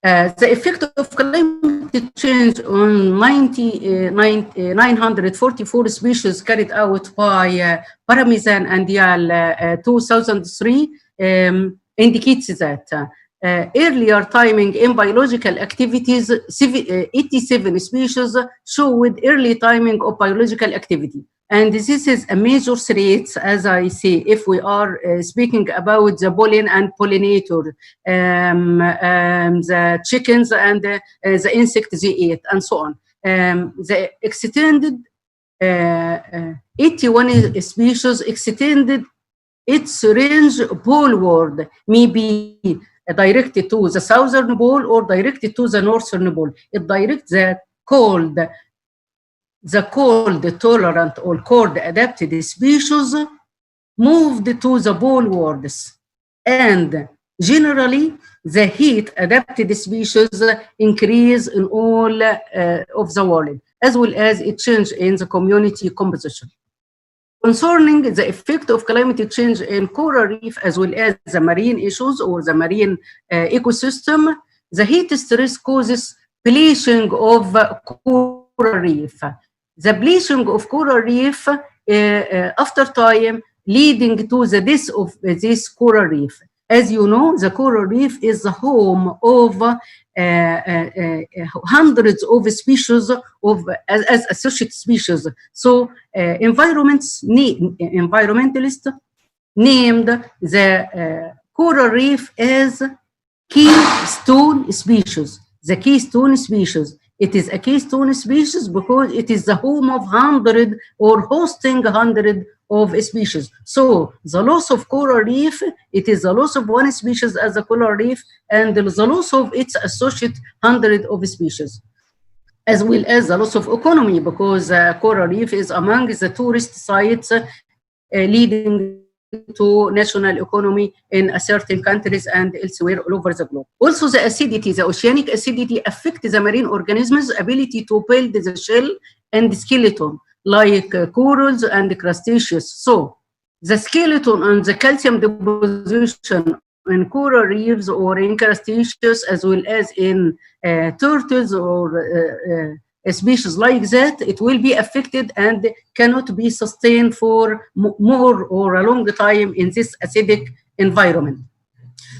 The effect of climate change on 944 species carried out by Paramizan and Dial 2003 indicates that earlier timing in biological activities, 87 species showed early timing of biological activity. And this is a major threat, as I say, if we are speaking about the pollen and pollinator, the chickens and the insects they eat, and so on. The extended 81 species extended its range poleward, maybe directed to the southern pole or directed to the northern pole. It directs the cold tolerant or cold adapted species moved to the polewards, and generally the heat adapted species increase in all of the world, as well as a change in the community composition. Concerning the effect of climate change in coral reef, as well as the marine issues or the marine ecosystem, the heat stress causes bleaching of coral reef. The bleaching of coral reef after time leading to the death of this coral reef. As you know, the coral reef is the home of hundreds of species of as associate species. So environmentalists named the coral reef as keystone species. The keystone species. It is a keystone species because it is the home of 100 or hosting 100 of species. So the loss of coral reef, it is the loss of one species as a coral reef, and the loss of its associate 100 of species, as well as the loss of economy, because coral reef is among the tourist sites leading to national economy in certain countries and elsewhere all over the globe. Also, the acidity, the oceanic acidity affects the marine organisms' ability to build the shell and skeleton, like corals and crustaceans. So, the skeleton and the calcium deposition in coral reefs or in crustaceans, as well as in turtles or species like that, it will be affected and cannot be sustained for more or a long time in this acidic environment.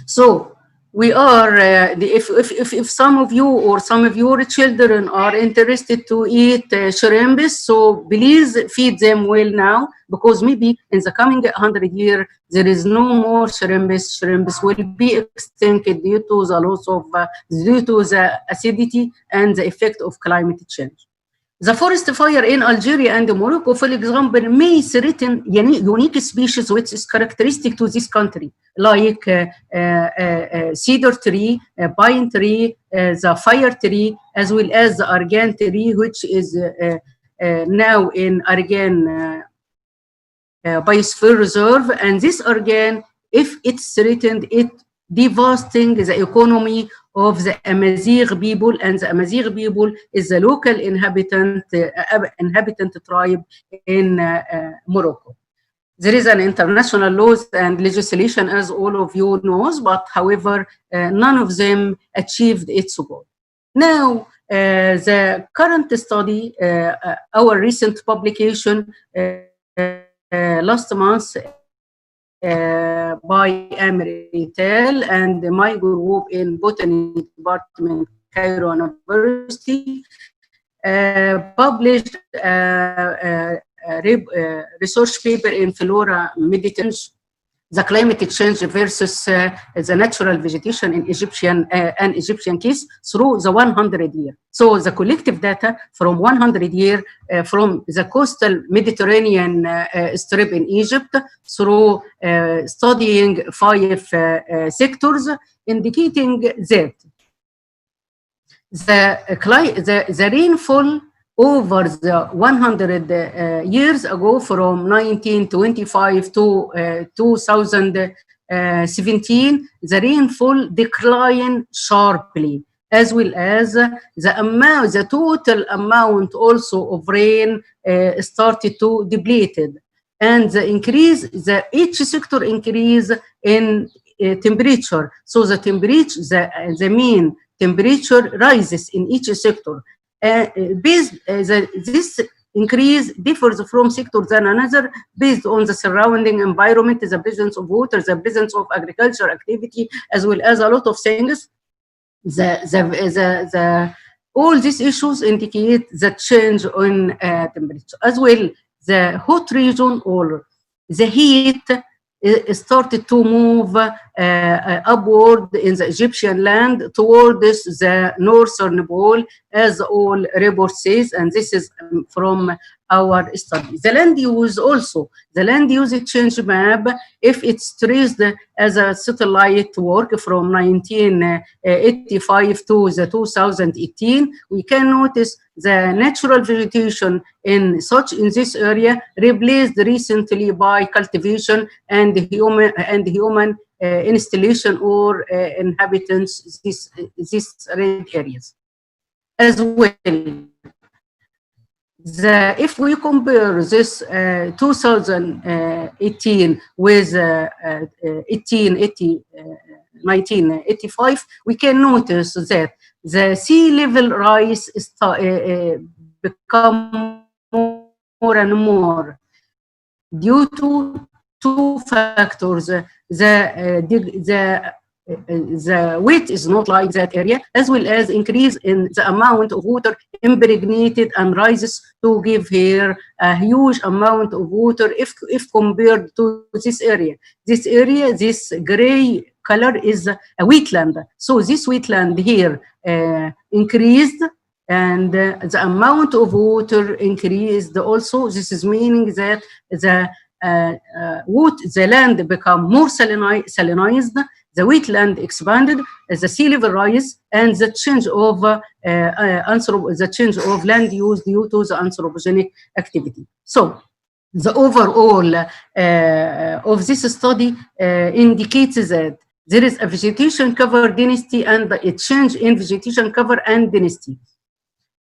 So we are, if some of you or some of your children are interested to eat shrimps, so please feed them well now, because maybe in the coming 100 years, there is no more shrimps. Shrimps will be extinct due to the loss of, due to the acidity and the effect of climate change. The forest fire in Algeria and Morocco, for example, may threaten unique species which is characteristic to this country, like cedar tree, pine tree, the fire tree, as well as the argan tree, which is now in Argan Biosphere Reserve. And this argan, if it's threatened, it devastating the economy of the Amazigh people, and the Amazigh people is the local inhabitant tribe in Morocco. There is an international laws and legislation, as all of you knows, but however, none of them achieved its goal. Now, the current study, our recent publication last month, by Amritel and my group in Botany Department, Cairo University, published a research paper in Flora Mediterranean, the climate change versus the natural vegetation in Egyptian case through the 100 year. So the collective data from 100 year from the coastal Mediterranean strip in Egypt through studying 5 sectors, indicating that the rainfall over the 100 years ago, from 1925 to 2017, the rainfall declined sharply, as well as the total amount also of rain started to depleted. and the increase, each sector increase in temperature. So the temperature, the mean temperature rises in each sector. This increase differs from sector than another based on the surrounding environment, the presence of water, the presence of agriculture activity, as well as a lot of things. All these issues indicate the change in temperature. As well, the hot region or the heat started to move upward in the Egyptian land towards the northern pole, as all report says, and this is from our study. The land use also, the land use change map, if it's traced as a satellite work from 1985 to the 2018, we can notice the natural vegetation in this area replaced recently by cultivation and human installation or inhabitants these red areas. As well, if we compare this 2018 with 1985, we can notice that the sea level rise become more and more due to two factors. The weight is not like that area, as well as increase in the amount of water impregnated and rises to give here a huge amount of water if compared to this area. This area, this gray color is a wetland. So this wetland here increased, and the amount of water increased also. This is meaning that the land become more salinized, the wetland expanded, the sea level rise, and the change of land use due to the anthropogenic activity. So the overall of this study indicates that there is a vegetation cover density and a change in vegetation cover and density.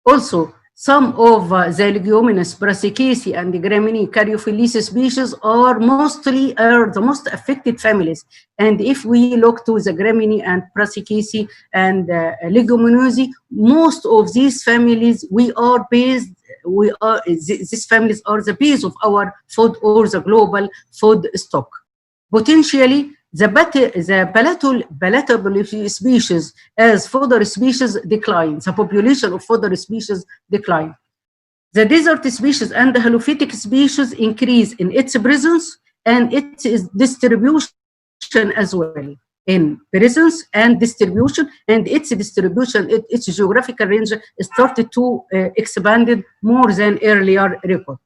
Also, some of the leguminous, Brassicaceae, and the Gramineae Caryophyllaceae species are the most affected families. And if we look to the Gramineae and Brassicaceae and Leguminosae, most of these families these families are the base of our food or the global food stock. Potentially, the palatable species as fodder species decline, the population of fodder species decline. The desert species and the halophytic species increase in its presence and its distribution as well, in presence and distribution, and its distribution, its geographical range started to expand more than earlier record.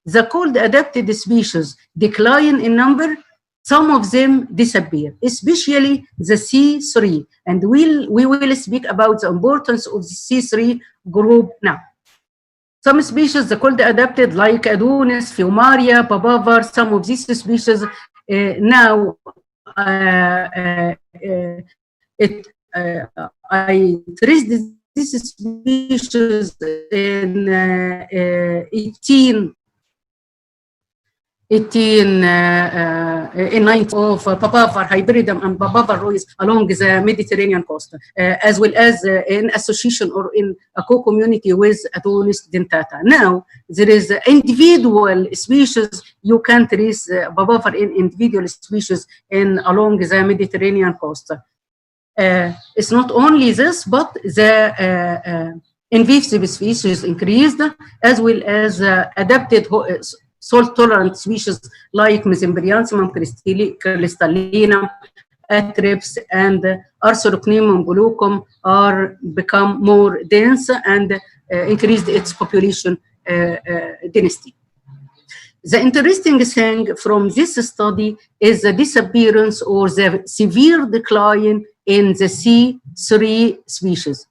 The cold adapted species decline in number. Some of them disappear, especially the C3, and we will speak about the importance of the C3 group now. Some species, the cold adapted, like Adonis, Fumaria, Papaver, some of these species now I traced this species in 19 of Papaver hybridum and Papaver royus along the Mediterranean coast, as well as in association or in a co-community with Adonis dentata. Now, there is individual species, you can trace Papaver in individual species along the Mediterranean coast. It's not only this, but the invasive species increased, as well as adapted salt-tolerant species like Mesembryanthemum crystallinum, Atrips, and Arsorocnemium glaucum are become more dense and increased its population density. The interesting thing from this study is the disappearance or the severe decline in the C3 species.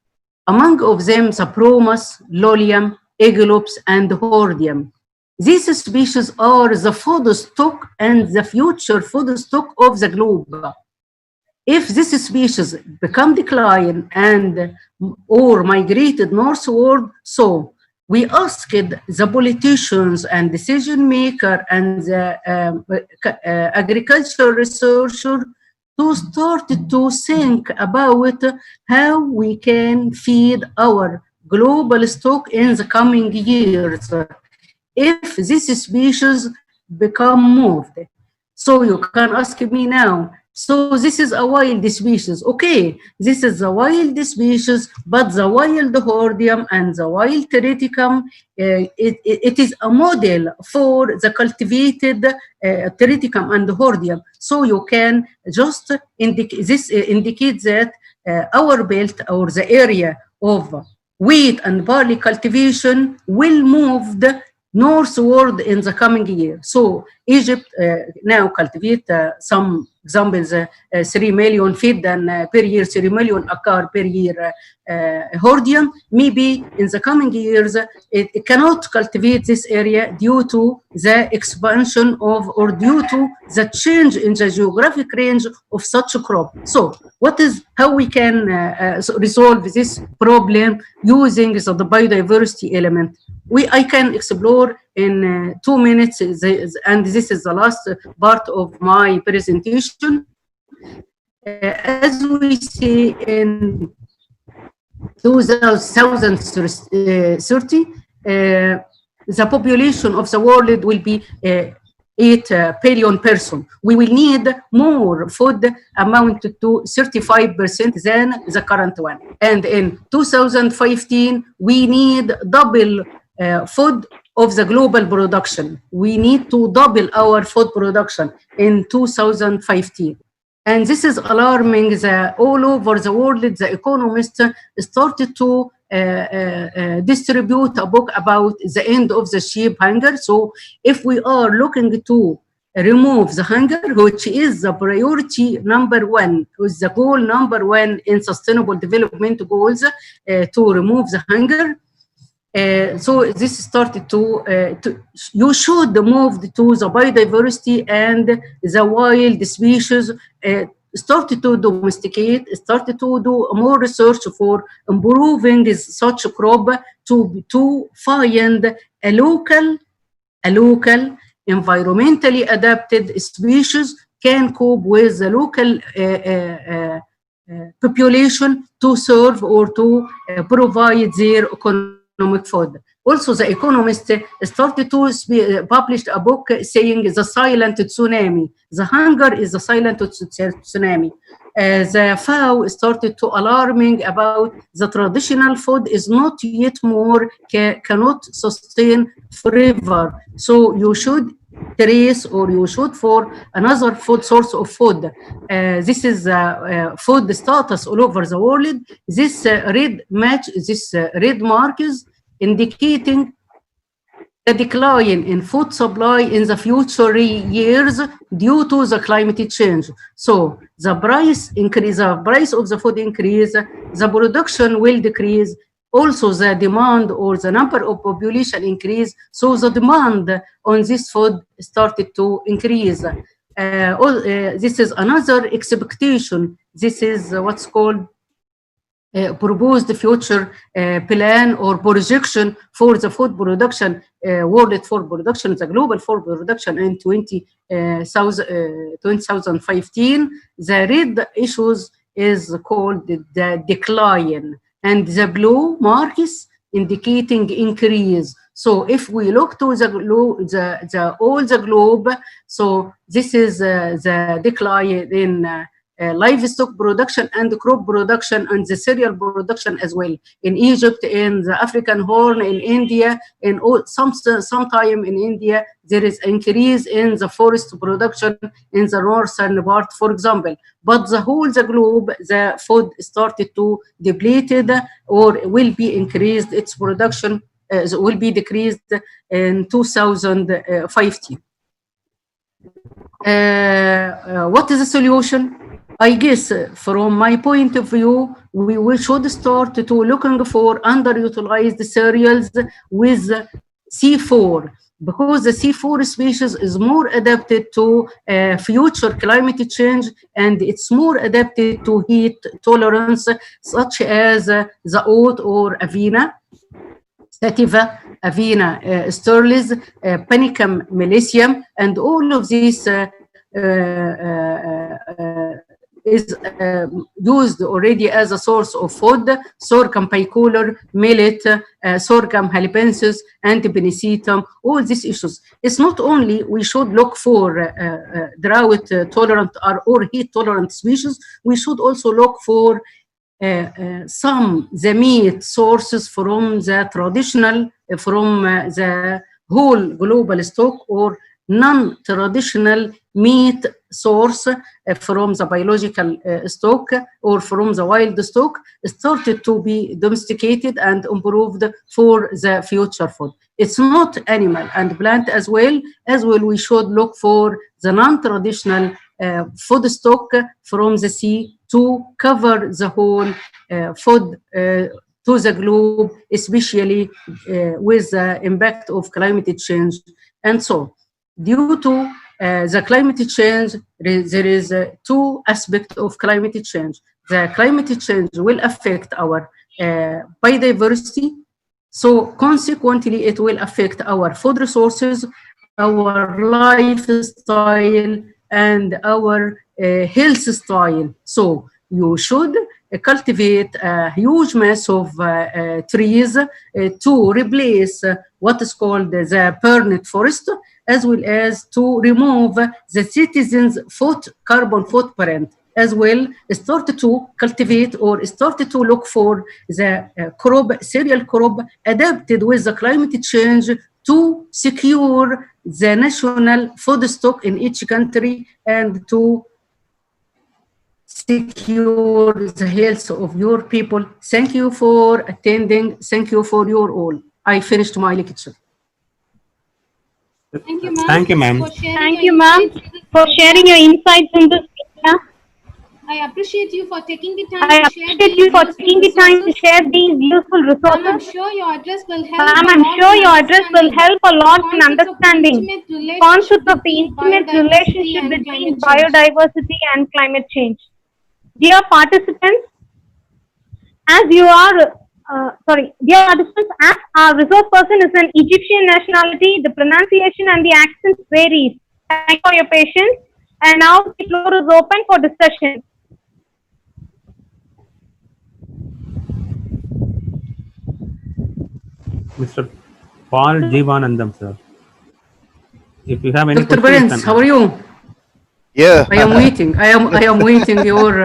Among of them, the Bromus, Lolium, Aegilops, and Hordium. These species are the food stock and the future food stock of the globe. If this species become decline and or migrated northward, so we asked the politicians and decision maker and the agricultural researcher to start to think about how we can feed our global stock in the coming years if this species become moved. So you can ask me now, so this is a wild species. Okay, this is a wild species, but the wild hordeum and the wild triticum, it is a model for the cultivated triticum and hordeum. So you can just indicate, this indicates that our belt or the area of wheat and barley cultivation will move northward in the coming year. So Egypt now cultivate some examples 3 million feet per year, 3 million acre per year hordeum. Maybe in the coming years it cannot cultivate this area due to the expansion of or due to the change in the geographic range of such a crop. So what is how we can resolve this problem using the biodiversity element? I can explore in 2 minutes, and this is the last part of my presentation. As we see in 2030, the population of the world will be 8 billion person. We will need more food amounted to 35% than the current one. And in 2015, we need double food of the global production. We need to double our food production in 2015. And this is alarming. All over the world, the economists started to distribute a book about the end of the sheep hunger. So if we are looking to remove the hunger, which is the priority number one, is the goal number one in sustainable development goals, to remove the hunger. So this started to you should move to the biodiversity and the wild species, started to domesticate, started to do more research for improving such a crop to find a local environmentally adapted species can cope with the local population to serve or to provide their economic food. Also, the economist started to publish a book saying the silent tsunami. The hunger is the silent tsunami. The FAO started to alarming about the traditional food is not yet more, cannot sustain forever. So you should trace or you should for another food source of food. This is food status all over the world. This red match, this red mark is indicating the decline in food supply in the future years due to the climate change. So the price increase, the price of the food increase, the production will decrease. Also the demand or the number of population increase. So the demand on this food started to increase. This is another expectation. This is what's called proposed future plan or projection for the food production, world food production, the global food production in 2015. The red issues is called the decline, and the blue marks indicating increase. So if we look to the globe, so this is the decline in livestock production and crop production and the cereal production as well. In Egypt, in the African Horn, in India, in sometime in India, there is increase in the forest production in the northern part, for example. But the globe, the food started to depleted or will be increased. Its production will be decreased in 2015. What is the solution? I guess from my point of view, we should start to looking for underutilized cereals with C4, because the C4 species is more adapted to future climate change, and it's more adapted to heat tolerance, such as the oat or avena. sativa, Avena sterlis, Panicum millesium, and all of these is used already as a source of food. Sorghum bicolor, millet, sorghum halibensis, antipenicetum, all these issues. It's not only we should look for drought tolerant or heat tolerant species, we should also look for some the meat sources from the traditional, from the whole global stock, or non-traditional meat source from the biological stock or from the wild stock started to be domesticated and improved for the future food. It's not animal and plant as well. We should look for the non-traditional food stock from the sea to cover the whole food to the globe, especially with the impact of climate change. And so, due to the climate change, there is two aspects of climate change. The climate change will affect our biodiversity. So consequently, it will affect our food resources, our lifestyle, and our health style. So you should cultivate a huge mass of trees to replace what is called the burned forest, as well as to remove the citizens' carbon footprint, as well start to cultivate or start to look for the cereal crop adapted with the climate change to secure the national food stock in each country and to secure the health of your people. Thank you for attending. Thank you for your all. I finished my lecture. Thank you, ma'am. Thank you, ma'am. Thank you, ma'am, for sharing your insights in this area. I appreciate you for taking the time I to share appreciate these you for useful taking the time to resources. share these useful Ma'am, I'm resources. sure your address will help Ma'am, a I'm lot sure in your address will understanding help a lot in concepts of the understanding intimate concepts of the between intimate biodiversity relationship and between climate change. biodiversity and climate change. Dear participants, as you are, dear participants, as our resource person is an Egyptian nationality, the pronunciation and the accent varies. Thank you for your patience. And now the floor is open for discussion. Mr. Paul Jeevanandam, sir. If you have any Dr. questions, Prince, how are you? Yeah. I am waiting. I am waiting your.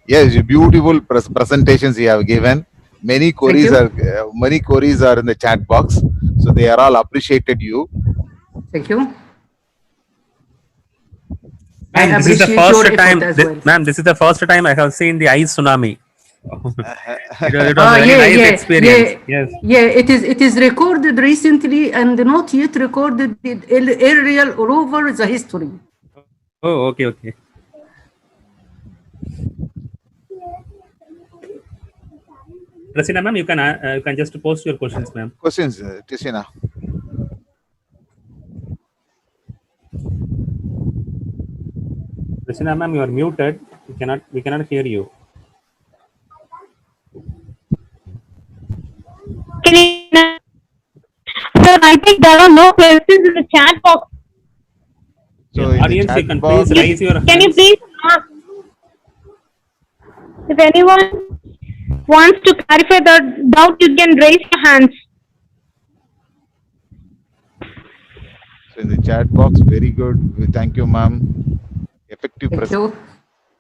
Yes, beautiful presentations you have given. Many queries are in the chat box, so they are all appreciated you. Thank you. Ma'am, this is the first time. Ma'am, this is the first time I have seen the ice tsunami. It was a very nice experience. Yeah. It is recorded recently and not yet recorded aerial all over the history. Oh, okay. Rasina, ma'am, you can just post your questions, ma'am. Questions, Tisina. Rasina, ma'am, you are muted. We cannot hear you. Sir, I think there are no questions in the chat box. So audience, you can please raise your hands. Can you please ask if anyone wants to clarify the doubt, you can raise your hands. So in the chat box, very good. Thank you, ma'am. Effective presentation.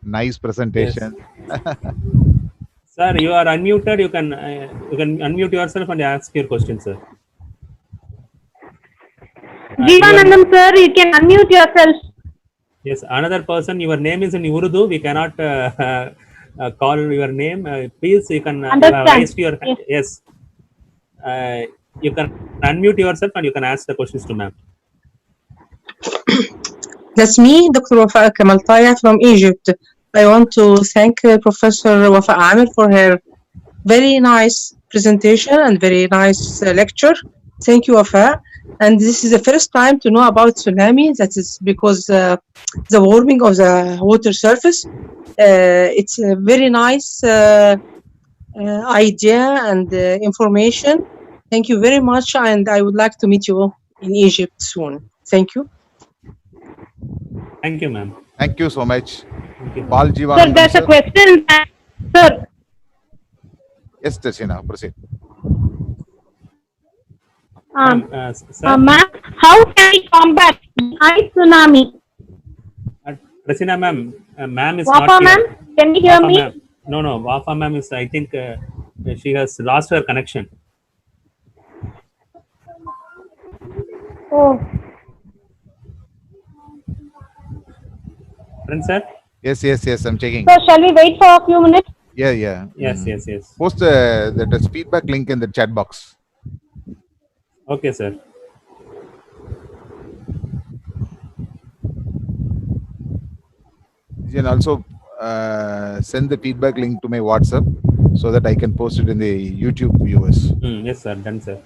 Nice presentation. Yes. Sir, you are unmuted. You can unmute yourself and ask your question, sir. Jeevanandam, sir, you can unmute yourself. Yes, another person. Your name is in Urdu. We cannot call your name. Please, you can raise your hand. Yes. You can unmute yourself and you can ask the questions to ma'am. That's me, Dr. Wafa Kamaltaya from Egypt. I want to thank Professor Wafa Amir for her very nice presentation and very nice lecture. Thank you, Wafa. And this is the first time to know about tsunami. That is because the warming of the water surface. It's a very nice idea and information. Thank you very much, and I would like to meet you in Egypt soon. Thank you. Thank you, ma'am. Thank you so much. Thank you. Bal Sir, Jivanandam, there's a sir. question that, sir, Yes, Darshina, proceed. Ma'am, sir, ma'am, how can we combat ice tsunami? Rasina ma'am, ma'am is Wafa not ma'am, here. can you hear Wafa me? ma'am, no, Wafa ma'am is, I think she has lost her connection. Oh, Friend, sir? Yes, I'm checking. so shall we wait for a few minutes? Yeah. Yes, yes. Post that feedback link in the chat box. Okay, sir. You can also send the feedback link to my WhatsApp so that I can post it in the YouTube viewers. Yes, sir. Done, sir.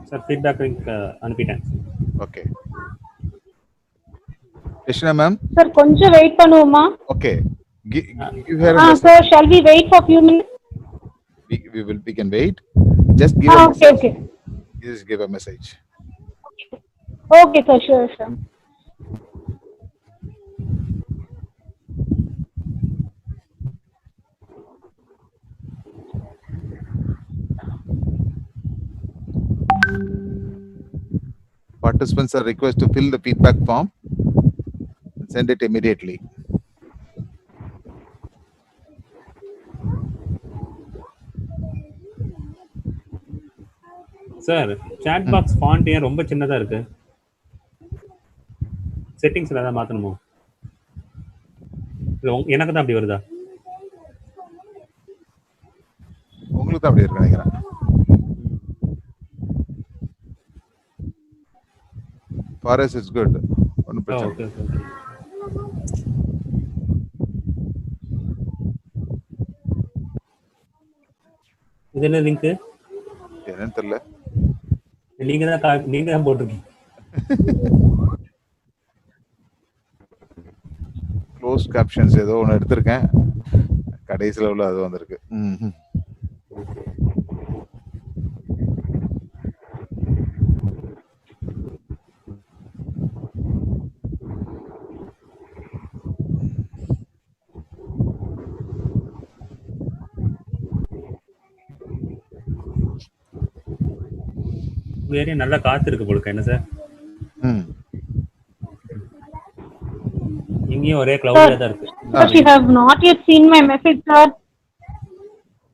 Sir, feedback link அனுப்பிட்டேன். Okay. Krishna ma'am. Sir, கொஞ்சம் wait பண்ணுவோமா? Okay. Give her a message. Sir, shall we wait for a few minutes? We can wait. Just give a Okay, message. okay. Just give a message. Okay, sir, sure. Participants are requested to fill the feedback form and send it immediately. Sir chat box font ஏன் ரொம்ப சின்னதா இருக்கு? செட்டிங்ஸ்ல ஏதாவது மாத்தணுமோ? இல்ல எனக்கு தான் அப்படி வருதா? உங்களுக்கு தான் அப்படி இருக்கு நினைக்கிறேன். For us it's good. ஒன்றும் பிரச்சனை Okay. இது என்ன லிங்க்? என்னன்னு தெரியல. நீங்க தான் போட்டிருக்கீங்க. க்ளோஸ் கேப்ஷன்ஸ் ஏதோ ஒன்று எடுத்திருக்கேன், கடைசியில் உள்ள அது வந்திருக்கு. ஏரியா நல்லா காத்து இருக்கு போலுக்க. என்ன சார்? இங்கேயும் ஒரே கிளவுடியா தான் இருக்கு. Sir, she have not yet seen my message, sir.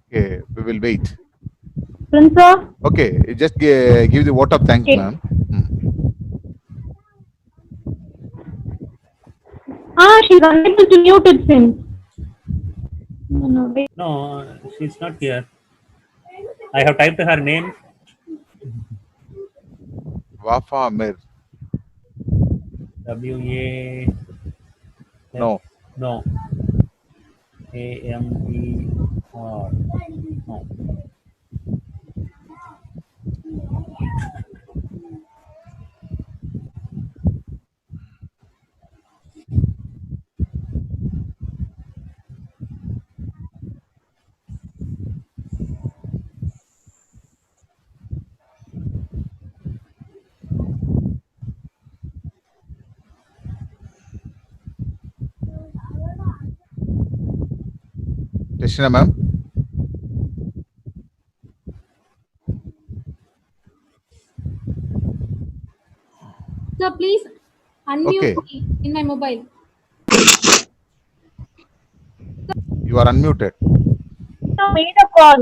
Okay, we will wait. Prince, sir? Okay, just give the vote of thanks, Okay. ma'am. She's unable to mute it since. No, wait. No, she's not here. I have typed her name. Wafa Amir. W-A... No. A-M-E-R. No. Krishna ma'am. Sir, please unmute Okay. me in my mobile. You are unmuted. Sir, made a call.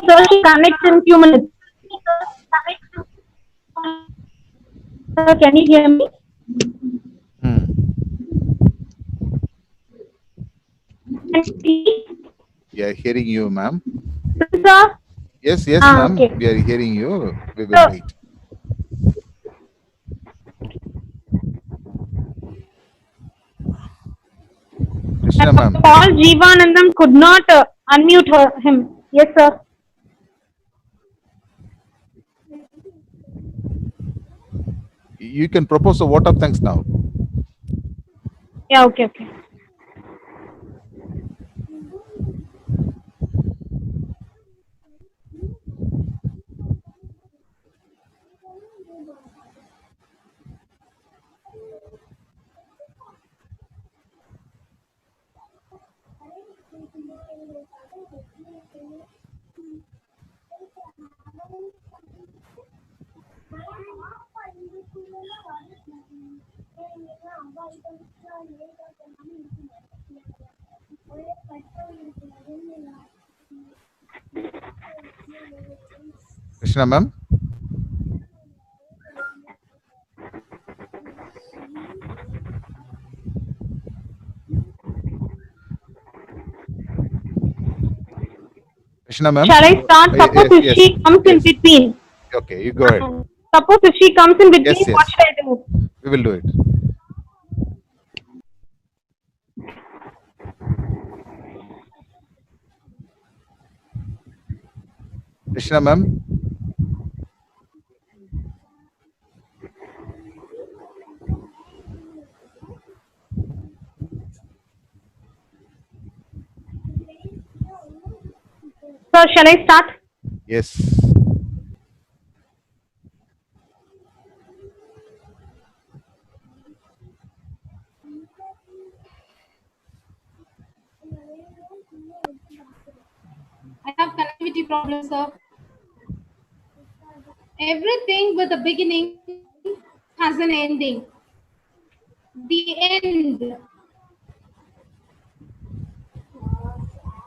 Sir, she connects in few minutes. Sir, can you hear me? We are hearing you, ma'am. Sir? Yes, ma'am. Okay. We are hearing you. We will wait. Krishna ma'am. Paul Jeevanandam could not unmute him. Yes, sir. You can propose a vote of thanks now. Yeah, okay. Krishna ma'am. Krishna ma'am. Shall I start? Suppose if she comes in between. Okay, you go ahead. Suppose if she comes in between, Yes, yes. what should I do? We will do it. Krishna ma'am. So shall I start? Yes. I have connectivity problems, sir. Everything with a beginning has an ending. The end.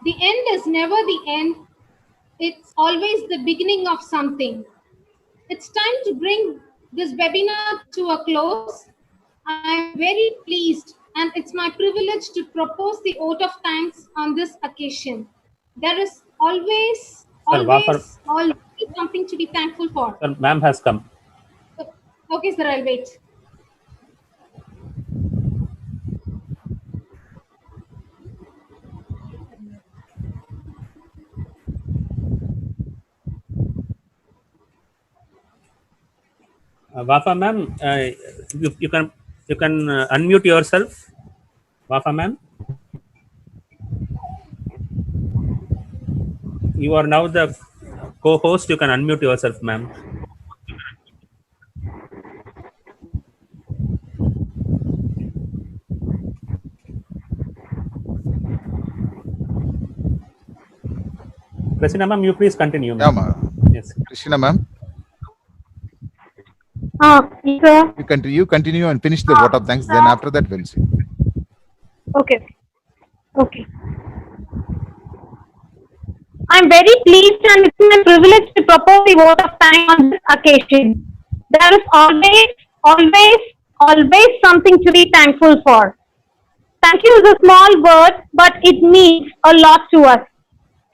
The end is never the end. It's always the beginning of something. It's time to bring this webinar to a close. I'm very pleased and it's my privilege to propose the vote of thanks on this occasion. There is always something to be thankful for. Sir, ma'am has come. Okay, sir, I'll wait. Wafa ma'am, you can unmute yourself. Wafa ma'am, you are now the co-host. You can unmute yourself, ma'am. Krishna ma'am, you please continue, ma'am. Yeah, ma'am. Yes. Krishna ma'am. Yes, sir. You continue and finish the vote of thanks. Then after that we'll see. Okay. I'm very pleased and it's my privilege to propose the vote of thanks on this occasion. There is always something to be thankful for. Thank you is a small word, but it means a lot to us.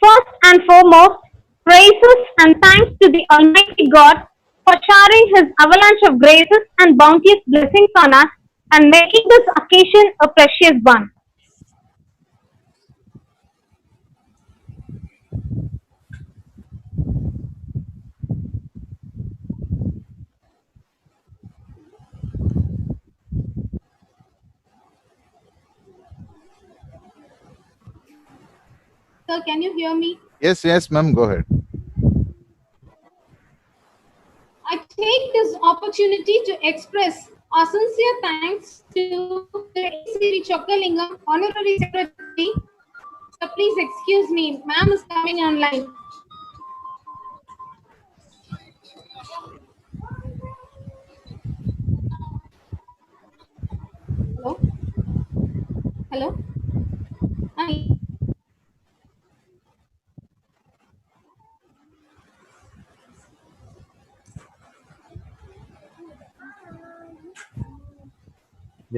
First and foremost, praises and thanks to the Almighty God for showering His avalanche of graces and bounteous blessings on us and making this occasion a precious one. Sir, can you hear me? Yes, ma'am. Go ahead. I take this opportunity to express our sincere thanks to the ACV Chokkalingam, Honorary Secretary. So please excuse me, ma'am is coming online. Hello? Hi.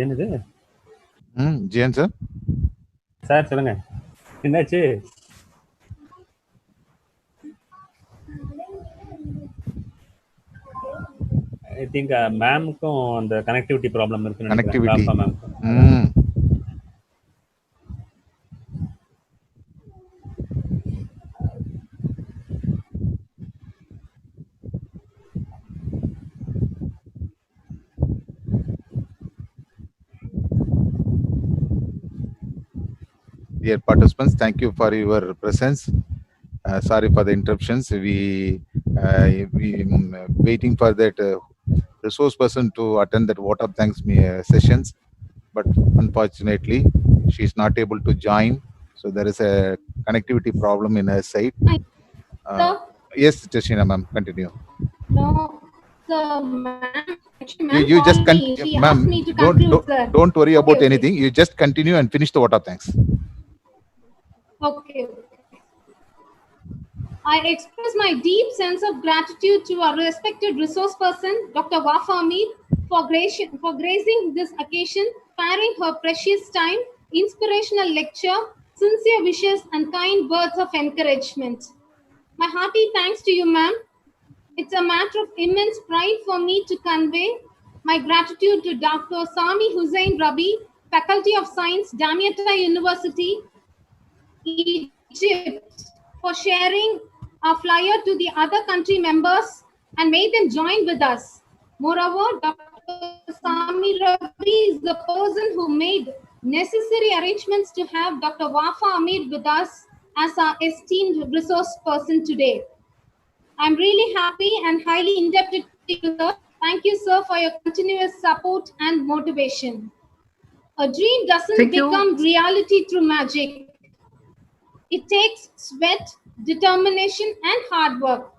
என்னது ஜியன் sir sir சொல்லுங்க என்னாச்சு I think மேம்க்கும் அந்த connectivity problem இருக்கு connectivity ma'am Dear participants, thank you for your presence. Sorry for the interruptions. We waiting for that resource person to attend that vote of thanks sessions, but unfortunately, she is not able to join. So there is a connectivity problem in her side. Sir? Yes, Tashina ma'am, continue. No, sir, ma'am. Actually, ma'am You just called me. She asked ma'am, me to conclude, sir. don't worry Okay, about okay. anything. You just continue and finish the vote of thanks. Okay. I express my deep sense of gratitude to our respected resource person, Dr. Wafa Amir, for gracing this occasion, sparing her precious time, inspirational lecture, sincere wishes, and kind words of encouragement. My hearty thanks to you, ma'am. It's a matter of immense pride for me to convey my gratitude to Dr. Sami Hussain Rabi, Faculty of Science, Damietta University, Egypt, for sharing a flyer to the other country members and made them join with us. Moreover, Dr. Sami Rabi is the person who made necessary arrangements to have Dr. Wafa Amir with us as our esteemed resource person today. I'm really happy and highly indebted to you, sir. Thank you, sir, for your continuous support and motivation. A dream doesn't Thank you. become reality through magic. It takes sweat, determination, and hard work.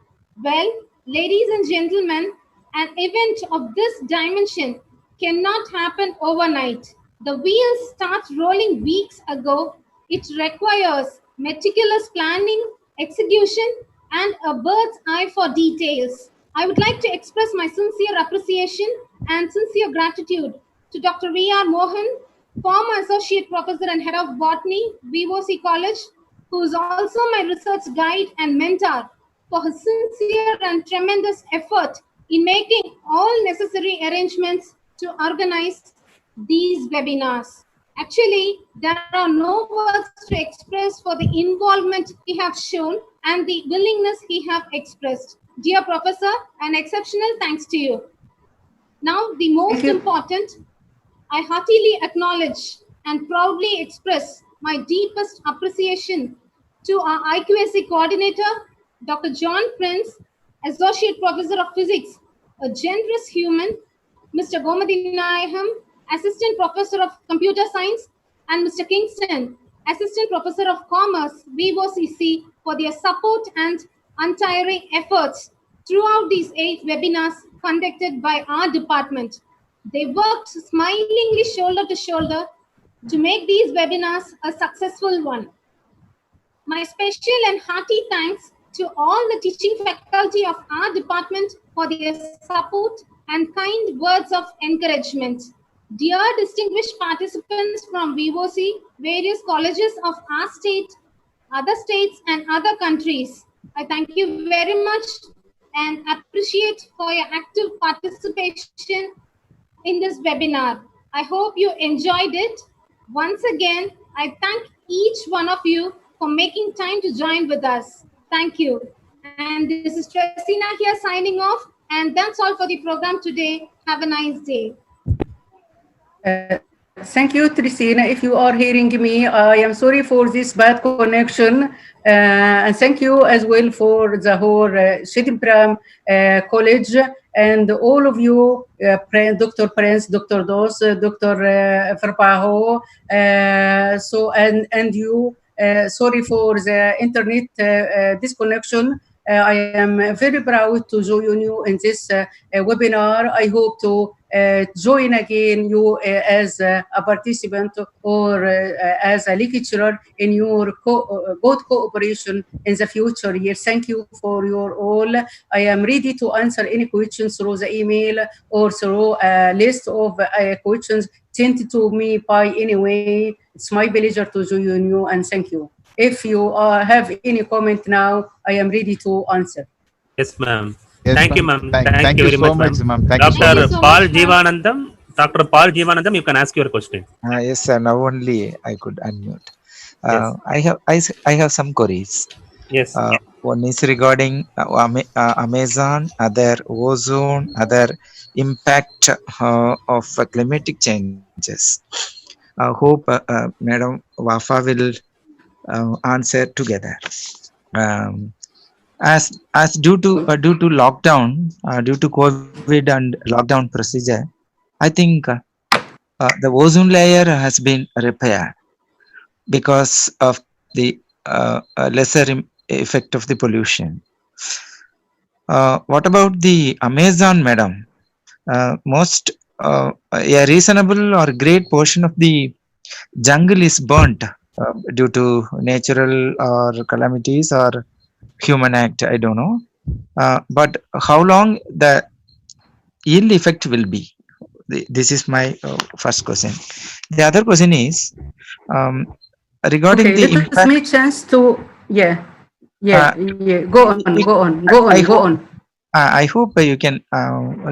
Well, ladies and gentlemen, an event of this dimension cannot happen overnight. The wheels start rolling weeks ago. It requires meticulous planning, execution, and a bird's eye for details. I would like to express my sincere appreciation and sincere gratitude to Dr. V.R. Mohan, former Associate Professor and Head of Botany, V.O.C.College, who is also my research guide and mentor, for his sincere and tremendous effort in making all necessary arrangements to organize these webinars. Actually, there are no words to express for the involvement he has shown and the willingness he has expressed. Dear Professor, an exceptional thanks to you. Now, the most important, I heartily acknowledge and proudly express my deepest appreciation to our IQAC coordinator, Dr. John Prince, Associate Professor of Physics, a generous human, Mr. Gomadi Nayaham, Assistant Professor of Computer Science, and Mr. Kingston, Assistant Professor of Commerce, V.O.C.C., for their support and untiring efforts throughout these 8 webinars conducted by our department. They worked smilingly shoulder to shoulder to make these webinars a successful one. My special and hearty thanks to all the teaching faculty of our department for their support and kind words of encouragement. Dear distinguished participants from VOC, various colleges of our state, other states and other countries, I thank you very much and appreciate for your active participation in this webinar. I hope you enjoyed it. Once again, I thank each one of you for making time to join with us. Thank you. And this is Tresina here signing off. And that's all for the program today. Have a nice day. Thank you, Trisina. If you are hearing me, I am sorry for this bad connection. And thank you as well for the whole V.O.Chidambaram College and all of you, Dr. Prince, Dr. Dos, Dr. Farpaho, and you. Sorry for the internet disconnection. I am very proud to join you in this webinar. I hope to join again you as a participant or as a lecturer in your good cooperation in the future years. Thank you for your all. I am ready to answer any questions through the email or through a list of questions sent to me by any way. It's my pleasure to join you and thank you. If you have any comment now, I am ready to answer. Yes, ma'am. Yes, Thank you, ma'am. Thank you you very so much, ma'am. ma'am. Thank you so Dr. much. so Paul much, ma'am. Jeevanandam, Dr. Paul Jeevanandam, you can ask your question. Yes, sir. Now only I could unmute. Yes. I have some queries. Yes. One is regarding Amazon, other ozone, other impact of climatic changes. I hope Madam Wafa will answer together. As due to lockdown, due to COVID and lockdown procedure, I think the ozone layer has been repaired because of the lesser effect of the pollution. What about the Amazon, madam? Most a reasonable or great portion of the jungle is burnt due to natural or calamities or human act. I don't know. But how long the ill effect will be? This is my first question. The other question is regarding Okay, the let us impact. make chance to, yeah, Uh, go on, go on, go I on, go hope on. I hope you can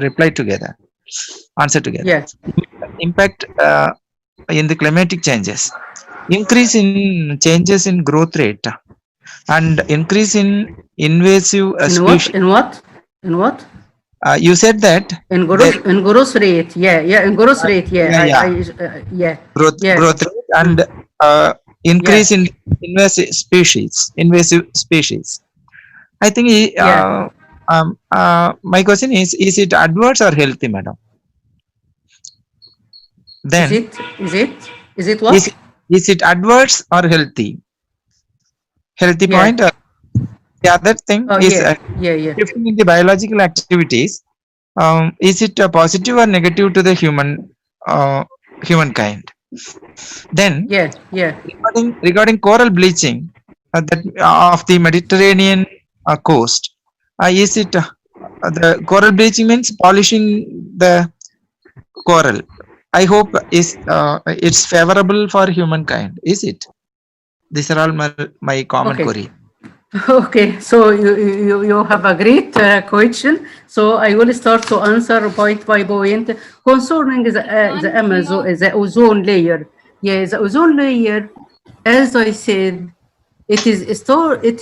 reply together, answer together. Yeah, Impact in the climatic changes, increase in changes in growth rate, and increase in invasive in what, species. in what, in what? You said that there, In growth rate, yeah, in growth rate, yeah, yeah, yeah, yeah, growth rate and yeah, increase in invasive species. I think yeah. my question is it adverse or healthy, madam? Is Then it, is it, is it is what? is it adverse or healthy? Healthy Yeah, point. The other thing oh, is yeah, yeah, yeah, shifting in the biological activities. Is it positive or negative to the humankind? Then yeah, yeah. regarding coral bleaching that of the Mediterranean coast, is it the coral bleaching means polishing the coral? I hope is it's favorable for humankind. Is it? These are all my common Okay. query. Okay, so you have a great question. So I will start to answer point by point concerning the Amazon, the ozone layer. Yeah, the ozone layer, as I said, it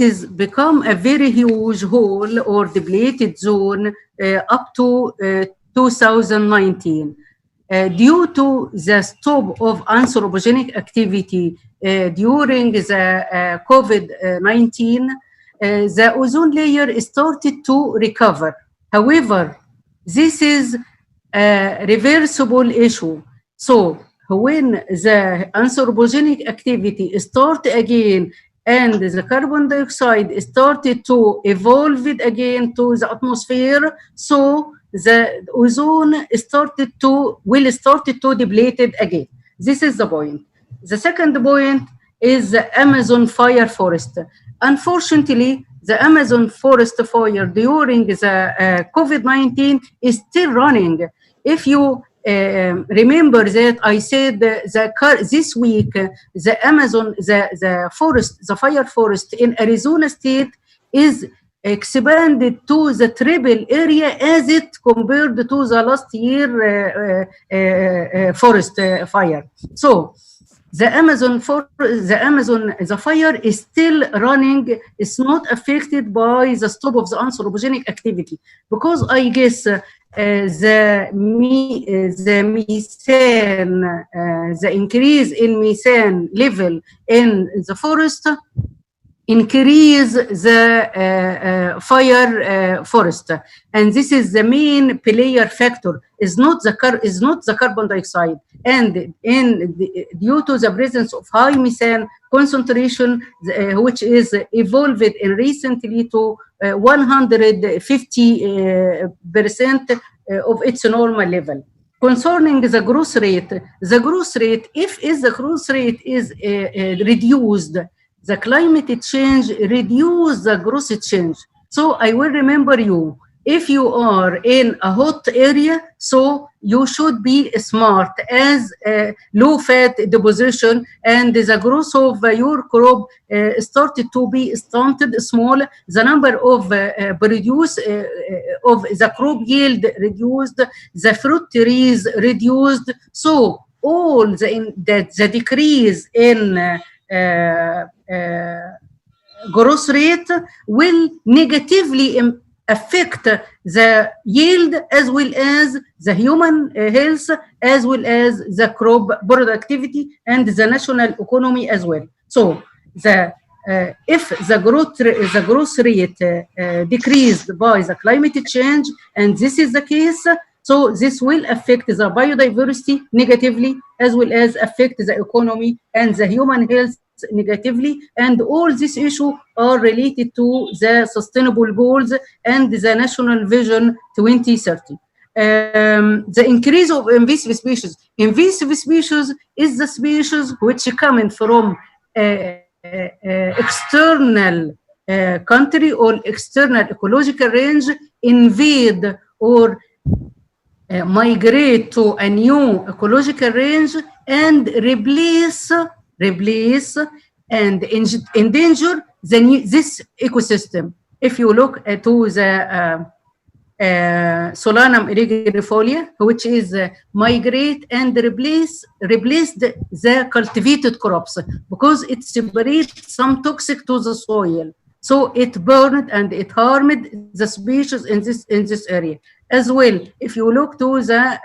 is become a very huge hole or depleted zone up to 2019. Due to the stop of anthropogenic activity during the COVID-19, the ozone layer started to recover. However, this is a reversible issue. So when the anthropogenic activity start again and the carbon dioxide started to evolve it again to the atmosphere, so the ozone will started to deplete it again. This is the point. The second point is the Amazon fire forest. Unfortunately, the Amazon forest fire during the COVID-19 is still running. If you remember that I said this week the Amazon, the forest, the fire forest in Arizona state is expanded to the triple area as it compared to the last year forest fire. So the fire is still running. It's not affected by the stop of the anthropogenic activity because I guess the methane, the increase in methane level in the forest increase the fire forest, and this is the main player factor. Is not the carbon dioxide, and due to the presence of high methane concentration, which is evolved in recently to 150% of its normal level. Concerning the growth rate, if the growth rate is reduced, the climate change reduce the growth change. So I will remember you, if you are in a hot area, so you should be smart as low fat deposition and the growth of your crop started to be stunted, small, the number of produce of the crop yield reduced, the fruit trees reduced. So all the decrease in growth rate will negatively affect the yield as well as the human health as well as the crop productivity and the national economy as well. So if the growth rate decreased by the climate change, and this is the case, so this will affect the biodiversity negatively, as well as affect the economy and the human health negatively. And all these issues are related to the sustainable goals and the national vision 2030. The increase of invasive species. Invasive species is the species which coming from external country or external ecological range, invade or migrate to a new ecological range and replace and endanger this ecosystem. If you look to the Solanum irregarifolia, which is migrate and replace the cultivated crops, because it separates some toxic to the soil. So it burned and it harmed the species in this area. As well, if you look to the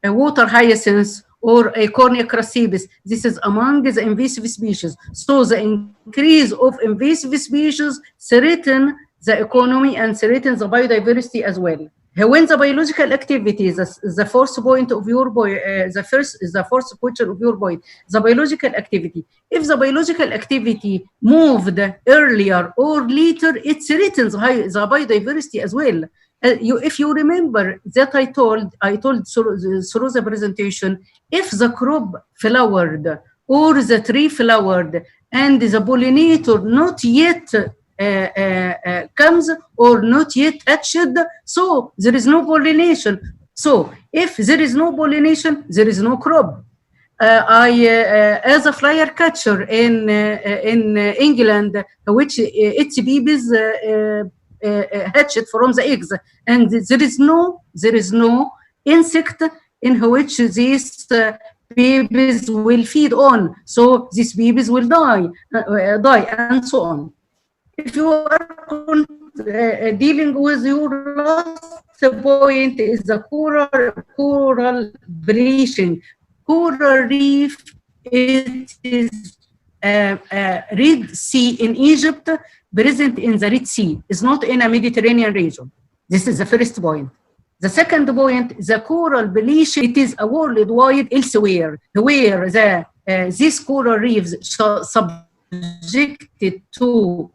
water hyacinth or Cornea crassibis, this is among the invasive species. So the increase of invasive species threaten the economy and threaten the biodiversity as well. When the biological activity, the fourth point of your the fourth question of your point, the biological activity. If the biological activity moved earlier or later, it threatens the biodiversity as well. If you remember that I told through the presentation, if the crop flowered or the tree flowered and the pollinator not yet comes or not yet hatched, so there is no pollination. So if there is no pollination, there is no crop. As a flyer catcher in England, which its babies hatched from the eggs, and there is no insect in which these babies will feed on, so these babies will die and so on. If you are dealing with your last point is the coral bleaching. Coral reef, it is Red Sea in Egypt, present in the Red Sea, is not in a Mediterranean region. This is the first point. The second point, the coral bleaching, it is a worldwide elsewhere, where these coral reefs subjected to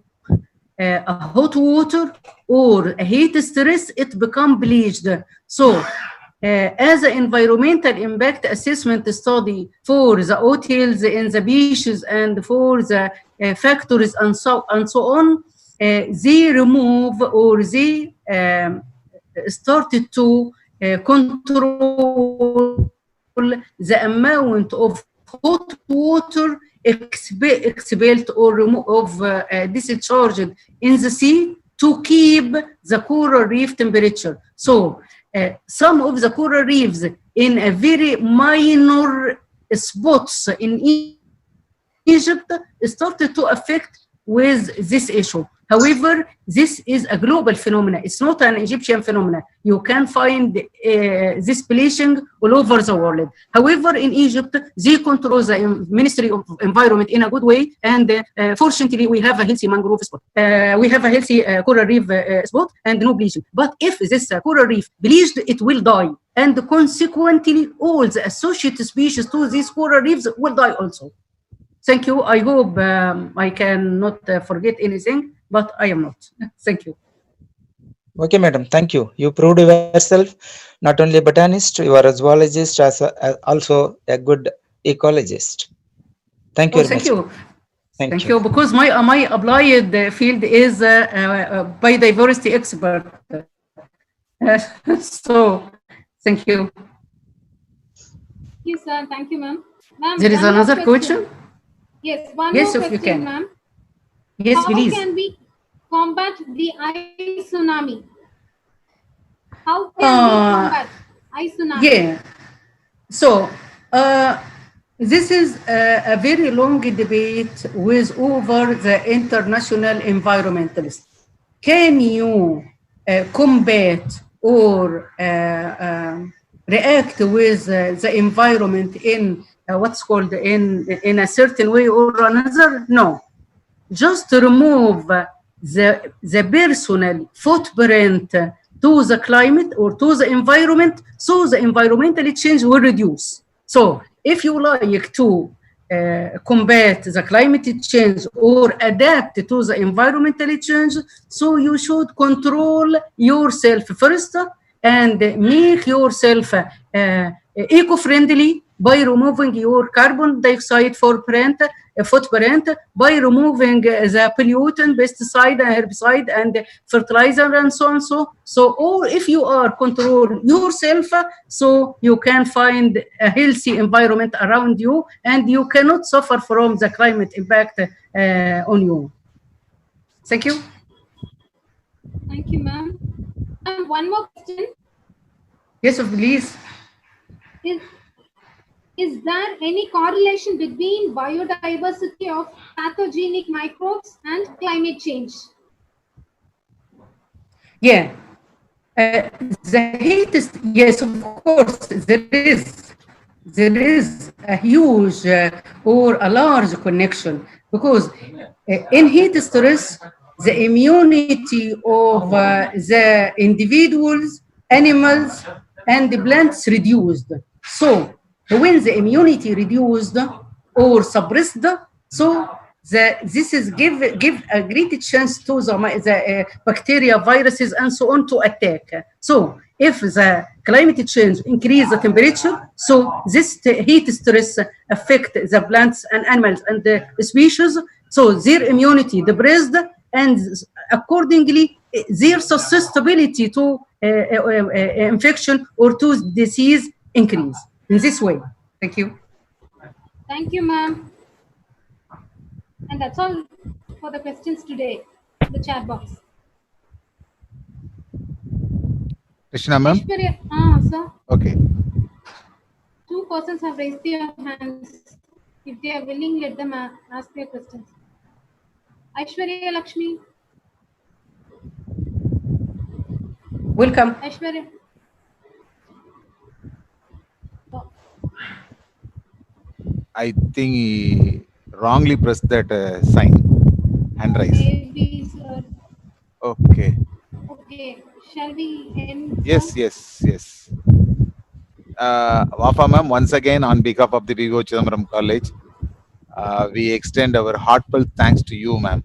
a hot water or a heat stress, it become bleached. So as an environmental impact assessment study for the hotels in the beaches and for the factories and so on, they remove or they started to control the amount of hot water expelled or discharged in the sea to keep the coral reef temperature. So some of the coral reefs in a very minor spots in Egypt started to affect with this issue. However, this is a global phenomenon. It's not an Egyptian phenomenon. You can find this bleaching all over the world. However, in Egypt, they control the Ministry of Environment in a good way. And fortunately, we have a healthy mangrove spot. We have a healthy coral reef spot and no bleaching. But if this coral reef bleached, it will die. And consequently, all the associated species to these coral reefs will die also. Thank you. I hope I cannot forget anything, but I am not. Thank you. Okay, madam. Thank you. You proved yourself not only a botanist, you are a zoologist, as also a good ecologist. Thank you very much. You. Thank you. Because my applied field is biodiversity expert. So, thank you. Yes, sir. Thank you, ma'am. There is another question? Yes, one more question, if you can. Ma'am. Yes, please. How can we combat the ice tsunami? How can we combat ice tsunami? Yeah. So, this is a very long debate with over the international environmentalists. Can you combat or react with the environment in what's called in a certain way or another. No, just to remove the personal footprint to the climate or to the environment, so the environmental change will reduce. So if you like to combat the climate change or adapt to the environmental change, so you should control yourself first and make yourself eco-friendly by removing your carbon dioxide footprint, by removing the pollutant, pesticide, and herbicide, and fertilizer, and so on. Or if you are control yourself, so you can find a healthy environment around you, and you cannot suffer from the climate impact on you. Thank you. Thank you, ma'am. One more question. Yes, please. Is there any correlation between biodiversity of pathogenic microbes and climate change? Yeah. The heat is, yes, of course, there is a huge or a large connection, because in heat stress, the immunity of the individuals, animals, and the plants reduced. So when the immunity reduced or suppressed, so this is give a great chance to the bacteria, viruses, and so on to attack. So if the climate change increase the temperature, so this heat stress affect the plants and animals and the species, so their immunity depressed, and accordingly their susceptibility to infection or to disease increase in this way. Thank you. Thank you, ma'am. And that's all for the questions today, the chat box. Krishna ma'am? Sir. Okay. 2 persons have raised their hands. If they are willing, let them ask their questions. Aishwarya Lakshmi. Welcome. Aishwarya. I think he wrongly pressed that sign, hand raise. Maybe, sir. Okay. Okay. Shall we end? Yes, yes, yes. Wafa ma'am, once again, on behalf of the V.O.Chidambaram College, we extend our heartfelt thanks to you, ma'am.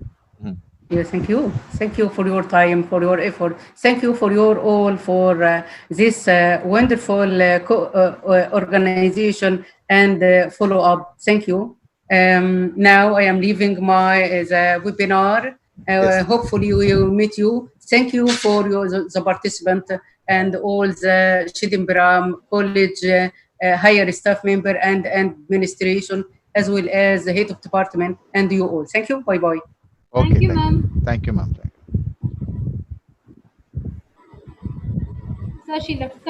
Yes, thank you. Thank you for your time, for your effort. Thank you for your all for this wonderful organization and follow up. Thank you. Now I am leaving my the webinar. Yes. Hopefully we will meet you. Thank you for the participant and all the Chidambaram College higher staff member and administration, as well as the head of department and you all. Thank you. Bye bye. Okay, thank you, ma'am. Thank you, ma'am. Sir, she left the